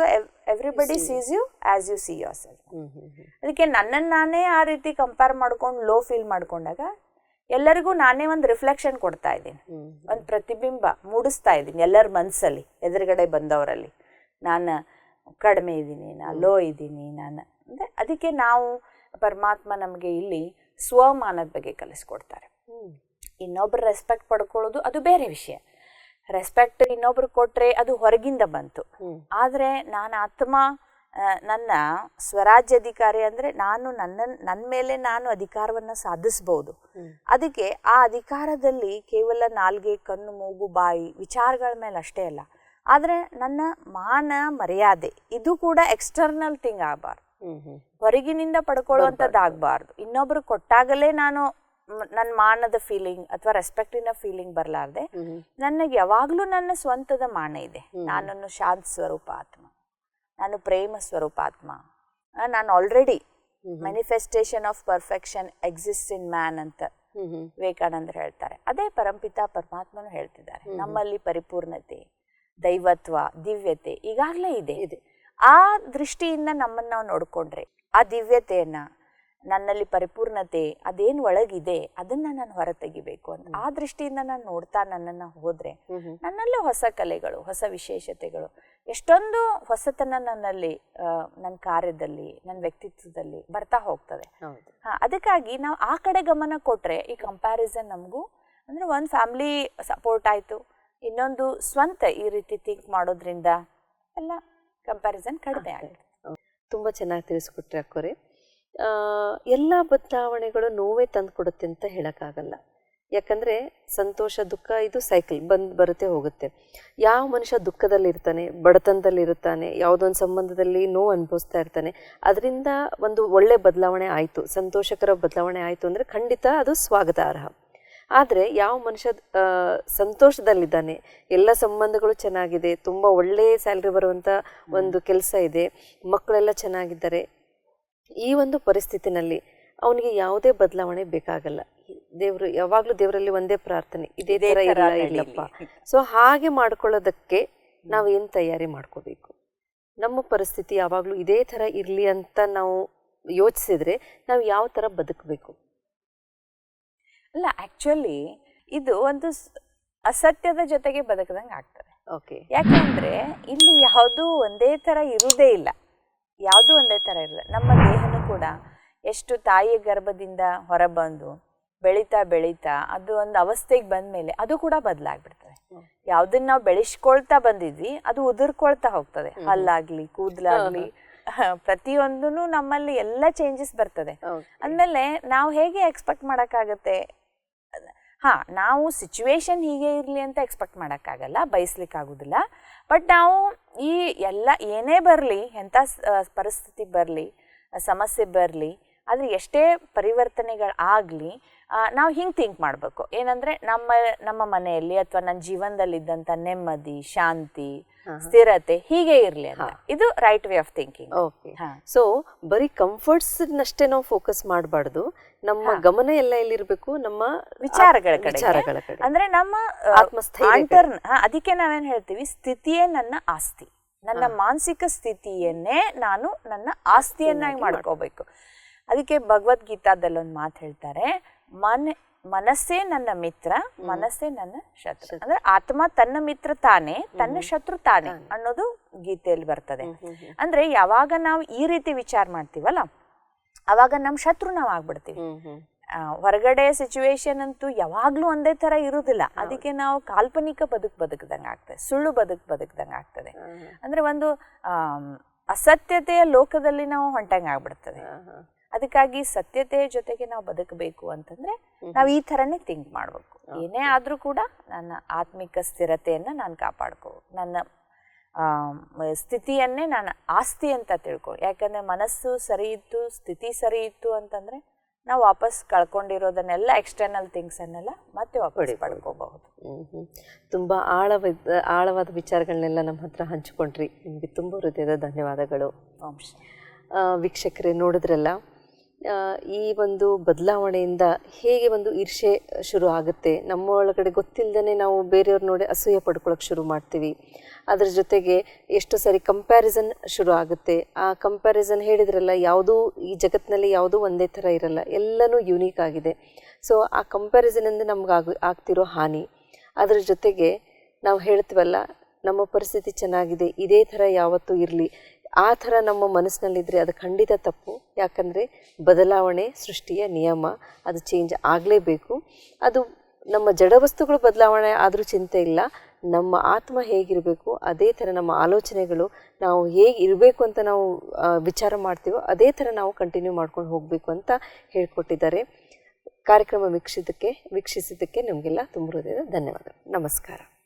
everybody sees you as you see yourself. ಅದಕ್ಕೆ ನನ್ನನ್ನು ನಾನೇ ಆ ರೀತಿ ಕಂಪೇರ್ ಮಾಡ್ಕೊಂಡು ಲೋ ಫೀಲ್ ಮಾಡ್ಕೊಂಡಾಗ ಎಲ್ಲರಿಗೂ ನಾನೇ ಒಂದು ರಿಫ್ಲೆಕ್ಷನ್ ಕೊಡ್ತಾ ಇದ್ದೀನಿ, ಒಂದು ಪ್ರತಿಬಿಂಬ ಮೂಡಿಸ್ತಾ ಇದ್ದೀನಿ ಎಲ್ಲರ ಮನಸ್ಸಲ್ಲಿ, ಎದುರುಗಡೆ ಬಂದವರಲ್ಲಿ ನಾನು ಕಡಿಮೆ ಇದ್ದೀನಿ, ನಾನು ಲೋ ಇದ್ದೀನಿ ನಾನು ಅಂದರೆ. ಅದಕ್ಕೆ ನಾವು ಪರಮಾತ್ಮ ನಮಗೆ ಇಲ್ಲಿ ಸ್ವಮಾನದ ಬಗ್ಗೆ ಕಲಿಸ್ಕೊಡ್ತಾರೆ. ಇನ್ನೊಬ್ರು ರೆಸ್ಪೆಕ್ಟ್ ಪಡ್ಕೊಳ್ಳೋದು ಅದು ಬೇರೆ ವಿಷಯ. ರೆಸ್ಪೆಕ್ಟ್ ಇನ್ನೊಬ್ರು ಕೊಟ್ರೆ ಅದು ಹೊರಗಿಂದ ಬಂತು. ಆದ್ರೆ ನಾನು ಆತ್ಮ ನನ್ನ ಸ್ವರಾಜ್ಯಾಧಿಕಾರಿ ಅಂದರೆ ನಾನು ನನ್ನ ಮೇಲೆ ನಾನು ಅಧಿಕಾರವನ್ನು ಸಾಧಿಸ್ಬೋದು. ಅದಕ್ಕೆ ಆ ಅಧಿಕಾರದಲ್ಲಿ ಕೇವಲ ನಾಲ್ಗೆ, ಕಣ್ಣು, ಮೂಗು, ಬಾಯಿ ವಿಚಾರಗಳ ಮೇಲೆ ಅಷ್ಟೇ ಅಲ್ಲ, ಆದರೆ ನನ್ನ ಮಾನ ಮರ್ಯಾದೆ ಇದು ಕೂಡ ಎಕ್ಸ್ಟರ್ನಲ್ ಥಿಂಗ್ ಆಗಬಾರ್ದು, ಹೊರಗಿನಿಂದ ಪಡ್ಕೊಳ್ಳುವಂಥದ್ದಾಗಬಾರ್ದು. ಇನ್ನೊಬ್ರು ಕೊಟ್ಟಾಗಲೇ ನಾನು ನನ್ನ ಮಾನದ ಫೀಲಿಂಗ್ ಅಥವಾ ರೆಸ್ಪೆಕ್ಟಿನ ಫೀಲಿಂಗ್ ಬರಲಾರ್ದೆ ನನಗೆ ಯಾವಾಗಲೂ ನನ್ನ ಸ್ವಂತದ ಮಾನ ಇದೆ. ನಾನನ್ನು ಶಾಂತ ಸ್ವರೂಪ ಆತ್ಮ, ನಾನು ಪ್ರೇಮ ಸ್ವರೂಪ ಆತ್ಮ, ನಾನು already manifestation of perfection exist in man ಅಂತ ವಿವೇಕಾನಂದರು ಹೇಳ್ತಾರೆ. ಅದೇ ಪರಂಪಿತ ಪರಮಾತ್ಮನು ಹೇಳ್ತಿದ್ದಾರೆ. ನಮ್ಮಲ್ಲಿ ಪರಿಪೂರ್ಣತೆ, ದೈವತ್ವ, ದಿವ್ಯತೆ ಈಗಾಗಲೇ ಇದೆ. ಆ ದೃಷ್ಟಿಯಿಂದ ನಮ್ಮನ್ನು ನಾವು ನೋಡಿಕೊಂಡ್ರೆ ಆ ದಿವ್ಯತೆಯನ್ನ, ನನ್ನಲ್ಲಿ ಪರಿಪೂರ್ಣತೆ ಅದೇನು ಒಳಗಿದೆ ಅದನ್ನ ನಾನು ಹೊರ ತೆಗಿಬೇಕು ಅಂತ ಆ ದೃಷ್ಟಿಯಿಂದ ನಾನು ನೋಡ್ತಾ ನನ್ನನ್ನು ಹೋದ್ರೆ ನನ್ನಲ್ಲೂ ಹೊಸ ಕಲೆಗಳು, ಹೊಸ ವಿಶೇಷತೆಗಳು, ಎಷ್ಟೊಂದು ಹೊಸತನ ನನ್ನಲ್ಲಿ, ನನ್ನ ಕಾರ್ಯದಲ್ಲಿ, ನನ್ನ ವ್ಯಕ್ತಿತ್ವದಲ್ಲಿ ಬರ್ತಾ ಹೋಗ್ತದೆ. ಅದಕ್ಕಾಗಿ ನಾವು ಆ ಕಡೆ ಗಮನ ಕೊಟ್ರೆ ಈ ಕಂಪ್ಯಾರಿಸನ್ ನಮಗೂ ಅಂದ್ರೆ ಒಂದು ಫ್ಯಾಮಿಲಿ ಸಪೋರ್ಟ್ ಆಯ್ತು, ಇನ್ನೊಂದು ಸ್ವಂತ ಈ ರೀತಿ ಥಿಂಕ್ ಮಾಡೋದ್ರಿಂದ ಎಲ್ಲ ಕಂಪ್ಯಾರಿಸನ್ ಕಡಿಮೆ ಆಗುತ್ತೆ. ತುಂಬ ಚೆನ್ನಾಗಿ ತಿಳಿಸ್ಕೊಟ್ರೆ ಅಕ್ಕೋರೆ. ಎಲ್ಲ ಬದಲಾವಣೆಗಳು ನೋವೇ ತಂದು ಕೊಡುತ್ತೆ ಅಂತ ಹೇಳೋಕ್ಕಾಗಲ್ಲ. ಯಾಕಂದರೆ ಸಂತೋಷ ದುಃಖ ಇದು ಸೈಕಲ್ ಬರುತ್ತೆ ಹೋಗುತ್ತೆ. ಯಾವ ಮನುಷ್ಯ ದುಃಖದಲ್ಲಿರ್ತಾನೆ, ಬಡತನದಲ್ಲಿರ್ತಾನೆ, ಯಾವುದೊಂದು ಸಂಬಂಧದಲ್ಲಿ ನೋವು ಅನುಭವಿಸ್ತಾ ಇರ್ತಾನೆ, ಅದರಿಂದ ಒಂದು ಒಳ್ಳೆ ಬದಲಾವಣೆ ಆಯಿತು, ಸಂತೋಷಕರ ಬದಲಾವಣೆ ಆಯಿತು ಅಂದರೆ ಖಂಡಿತ ಅದು ಸ್ವಾಗತಾರ್ಹ. ಆದರೆ ಯಾವ ಮನುಷ್ಯ ಸಂತೋಷದಲ್ಲಿದ್ದಾನೆ, ಎಲ್ಲ ಸಂಬಂಧಗಳು ಚೆನ್ನಾಗಿದೆ, ತುಂಬ ಒಳ್ಳೆಯ ಸ್ಯಾಲ್ರಿ ಬರುವಂಥ ಒಂದು ಕೆಲಸ ಇದೆ, ಮಕ್ಕಳೆಲ್ಲ ಚೆನ್ನಾಗಿದ್ದಾರೆ, ಈ ಒಂದು ಪರಿಸ್ಥಿತಿನಲ್ಲಿ ಅವನಿಗೆ ಯಾವುದೇ ಬದಲಾವಣೆ ಬೇಕಾಗಲ್ಲ. ದೇವರು ಯಾವಾಗಲೂ ದೇವರಲ್ಲಿ ಒಂದೇ ಪ್ರಾರ್ಥನೆ, ಇದೇ ಥರ ಇರಲಿಲ್ಲಪ್ಪ. ಸೊ ಹಾಗೆ ಮಾಡ್ಕೊಳ್ಳೋದಕ್ಕೆ ನಾವು ಏನು ತಯಾರಿ ಮಾಡ್ಕೋಬೇಕು? ನಮ್ಮ ಪರಿಸ್ಥಿತಿ ಯಾವಾಗಲೂ ಇದೇ ಥರ ಇರಲಿ ಅಂತ ನಾವು ಯೋಚಿಸಿದ್ರೆ ನಾವು ಯಾವ ಥರ ಬದುಕಬೇಕು? ಅಲ್ಲ, ಆ್ಯಕ್ಚುಲಿ ಇದು ಒಂದು ಅಸತ್ಯದ ಜೊತೆಗೆ ಬದುಕದಂಗೆ ಆಗ್ತದೆ. ಓಕೆ, ಯಾಕೆಂದರೆ ಇಲ್ಲಿ ಯಾವುದೂ ಒಂದೇ ಥರ ಇರುವುದೇ ಇಲ್ಲ, ಯಾವುದೂ ಒಂದೇ ಥರ ಇರಲ್ಲ. ನಮ್ಮ ದೇಹನೂ ಕೂಡ ಎಷ್ಟು ತಾಯಿಯ ಗರ್ಭದಿಂದ ಹೊರಬಂದು ಬೆಳೀತಾ ಬೆಳೀತಾ ಅದು ಒಂದು ಅವಸ್ಥೆಗೆ ಬಂದ ಮೇಲೆ ಅದು ಕೂಡ ಬದಲಾಗ್ಬಿಡ್ತದೆ. ಯಾವುದನ್ನ ನಾವು ಬೆಳೆಸ್ಕೊಳ್ತಾ ಬಂದಿದ್ವಿ ಅದು ಉದುರ್ಕೊಳ್ತಾ ಹೋಗ್ತದೆ. ಹಲ್ಲಾಗ್ಲಿ, ಕೂದಲಾಗ್ಲಿ, ಪ್ರತಿಯೊಂದೂ ನಮ್ಮಲ್ಲಿ ಎಲ್ಲ ಚೇಂಜಸ್ ಬರ್ತದೆ. ಅಂದಮೇಲೆ ನಾವು ಹೇಗೆ ಎಕ್ಸ್ಪೆಕ್ಟ್ ಮಾಡೋಕ್ಕಾಗತ್ತೆ? ನಾವು ಸಿಚುವೇಶನ್ ಹೀಗೆ ಇರಲಿ ಅಂತ ಎಕ್ಸ್ಪೆಕ್ಟ್ ಮಾಡೋಕ್ಕಾಗಲ್ಲ, ಬಯಸ್ಲಿಕ್ಕಾಗೋದಿಲ್ಲ. ಬಟ್ ನಾವು ಈ ಎಲ್ಲ ಏನೇ ಬರಲಿ, ಎಂಥ ಪರಿಸ್ಥಿತಿ ಬರಲಿ, ಸಮಸ್ಯೆ ಬರಲಿ, ಆದರೆ ಎಷ್ಟೇ ಪರಿವರ್ತನೆಗಳಾಗಲಿ ನಾವು ಹಿಂಗೆ ಥಿಂಕ್ ಮಾಡಬೇಕು. ಏನಂದರೆ ನಮ್ಮ ಮನೆಯಲ್ಲಿ ಅಥವಾ ನನ್ನ ಜೀವನದಲ್ಲಿದ್ದಂಥ ನೆಮ್ಮದಿ, ಶಾಂತಿ, ಸ್ಥಿರತೆ ಹೀಗೆ ಇರಲಿ ಅಂತ. ಇದು right way of thinking. Okay, so ಬರೀ ಕಂಫರ್ಟ್ಸ್ನಷ್ಟೇ ನಾವು ಫೋಕಸ್ ಮಾಡಬಾರ್ದು, ನಮ್ಮ ಗಮನ ಎಲ್ಲ ಎಲ್ಲಿರಬೇಕು? ನಮ್ಮ ವಿಚಾರಗಳ ಕಡೆ. ಅಂದ್ರೆ ನಮ್ಮ ಆತ್ಮಸ್ಥೈರ್ಯ. ಅದಕ್ಕೆ ನಾವೇನು ಹೇಳ್ತೀವಿ, ಸ್ಥಿತಿಯೇ ನನ್ನ ಆಸ್ತಿ. ನನ್ನ ಮಾನಸಿಕ ಸ್ಥಿತಿಯನ್ನೇ ನಾನು ನನ್ನ ಆಸ್ತಿಯನ್ನಾಗಿ ಮಾಡ್ಕೋಬೇಕು. ಅದಕ್ಕೆ ಭಗವದ್ಗೀತಾದಲ್ಲೊಂದು ಮಾತು ಹೇಳ್ತಾರೆ, ಮನಸ್ಸೇ ನನ್ನ ಮಿತ್ರ, ಮನಸ್ಸೇ ನನ್ನ ಶತ್ರು. ಅಂದ್ರೆ ಆತ್ಮ ತನ್ನ ಮಿತ್ರ ತಾನೇ, ತನ್ನ ಶತ್ರು ತಾನೇ ಅನ್ನೋದು ಗೀತೆಯಲ್ಲಿ ಬರ್ತದೆ. ಅಂದ್ರೆ ಯಾವಾಗ ನಾವು ಈ ರೀತಿ ವಿಚಾರ ಮಾಡ್ತೀವಲ್ಲ, ಅವಾಗ ನಮ್ಮ ಶತ್ರು ನಾವು ಆಗ್ಬಿಡ್ತೀವಿ. ಹೊರಗಡೆ ಸಿಚುವೇಶನ್ ಅಂತೂ ಯಾವಾಗ್ಲೂ ಒಂದೇ ತರ ಇರುವುದಿಲ್ಲ. ಅದಕ್ಕೆ ನಾವು ಕಾಲ್ಪನಿಕ ಬದುಕದಂಗೆ ಆಗ್ತದೆ, ಸುಳ್ಳು ಬದುಕದಂಗೆ ಆಗ್ತದೆ. ಅಂದ್ರೆ ಒಂದು ಅಸತ್ಯತೆಯ ಲೋಕದಲ್ಲಿ ನಾವು ಹೊಂಟಂಗೆ ಆಗ್ಬಿಡ್ತದೆ. ಅದಕ್ಕಾಗಿ ಸತ್ಯತೆಯ ಜೊತೆಗೆ ನಾವು ಬದುಕಬೇಕು ಅಂತಂದ್ರೆ ನಾವು ಈ ಥರನೇ ಥಿಂಕ್ ಮಾಡಬೇಕು. ಏನೇ ಆದರೂ ಕೂಡ ನನ್ನ ಆತ್ಮಿಕ ಸ್ಥಿರತೆಯನ್ನು ನಾನು ಕಾಪಾಡ್ಕೋ, ನನ್ನ ಸ್ಥಿತಿಯನ್ನೇ ನಾನು ಆಸ್ತಿ ಅಂತ ತಿಳ್ಕೊ. ಯಾಕಂದರೆ ಮನಸ್ಸು ಸರಿ ಇತ್ತು, ಸ್ಥಿತಿ ಸರಿ ಇತ್ತು ಅಂತಂದರೆ ನಾವು ವಾಪಸ್ ಕಳ್ಕೊಂಡಿರೋದನ್ನೆಲ್ಲ ಎಕ್ಸ್ಟರ್ನಲ್ ಥಿಂಗ್ಸನ್ನೆಲ್ಲ ಮತ್ತೆ ವಾಪಸ್ ಪಡ್ಕೋಬಹುದು. ತುಂಬ ಆಳವಾದ ವಿಚಾರಗಳನ್ನೆಲ್ಲ ನಮ್ಮ ಹತ್ರ ಹಂಚಿಕೊಂಡ್ರಿ. ನಿಮಗೆ ತುಂಬ ಹೃದಯದ ಧನ್ಯವಾದಗಳು. ವೀಕ್ಷಕರೇ, ನೋಡಿದ್ರಲ್ಲ, ಈ ಒಂದು ಬದಲಾವಣೆಯಿಂದ ಹೇಗೆ ಒಂದು ಈರ್ಷೆ ಶುರು ಆಗುತ್ತೆ, ನಮ್ಮ ಒಳಗಡೆ ಗೊತ್ತಿಲ್ಲದೇ ನಾವು ಬೇರೆಯವ್ರು ನೋಡಿ ಅಸೂಯೆ ಪಡ್ಕೊಳ್ಳೋಕೆ ಶುರು ಮಾಡ್ತೀವಿ. ಅದ್ರ ಜೊತೆಗೆ ಎಷ್ಟು ಸರಿ ಕಂಪ್ಯಾರಿಸನ್ ಶುರು ಆಗುತ್ತೆ. ಆ ಕಂಪ್ಯಾರಿಸನ್ ಹೇಳಿದ್ರಲ್ಲ, ಯಾವುದೂ ಈ ಜಗತ್ತಿನಲ್ಲಿ ಯಾವುದೂ ಒಂದೇ ಥರ ಇರಲ್ಲ, ಎಲ್ಲನೂ ಯೂನಿಕ್ ಆಗಿದೆ. ಸೊ ಆ ಕಂಪ್ಯಾರಿಸನಿಂದ ನಮ್ಗೆ ಆಗ್ತಿರೋ ಹಾನಿ, ಅದ್ರ ಜೊತೆಗೆ ನಾವು ಹೇಳ್ತೀವಲ್ಲ, ನಮ್ಮ ಪರಿಸ್ಥಿತಿ ಚೆನ್ನಾಗಿದೆ, ಇದೇ ಥರ ಯಾವತ್ತೂ ಇರಲಿ, ಆ ಥರ ನಮ್ಮ ಮನಸ್ಸಿನಲ್ಲಿದ್ದರೆ ಅದು ಖಂಡಿತ ತಪ್ಪು. ಯಾಕಂದರೆ ಬದಲಾವಣೆ ಸೃಷ್ಟಿಯ ನಿಯಮ, ಅದು ಚೇಂಜ್ ಆಗಲೇಬೇಕು. ಅದು ನಮ್ಮ ಜಡ ವಸ್ತುಗಳು ಬದಲಾವಣೆ ಆದರೂ ಚಿಂತೆ ಇಲ್ಲ, ನಮ್ಮ ಆತ್ಮ ಹೇಗಿರಬೇಕು ಅದೇ ಥರ ನಮ್ಮ ಆಲೋಚನೆಗಳು ನಾವು ಹೇಗೆ ಇರಬೇಕು ಅಂತ ನಾವು ವಿಚಾರ ಮಾಡ್ತೀವೋ ಅದೇ ಥರ ನಾವು ಕಂಟಿನ್ಯೂ ಮಾಡ್ಕೊಂಡು ಹೋಗಬೇಕು ಅಂತ ಹೇಳ್ಕೊಟ್ಟಿದ್ದಾರೆ. ಕಾರ್ಯಕ್ರಮ ವೀಕ್ಷಿಸಿದ್ದಕ್ಕೆ ನಿಮಗೆಲ್ಲ ತುಂಬ ಹೃದಯದ ಧನ್ಯವಾದ. ನಮಸ್ಕಾರ.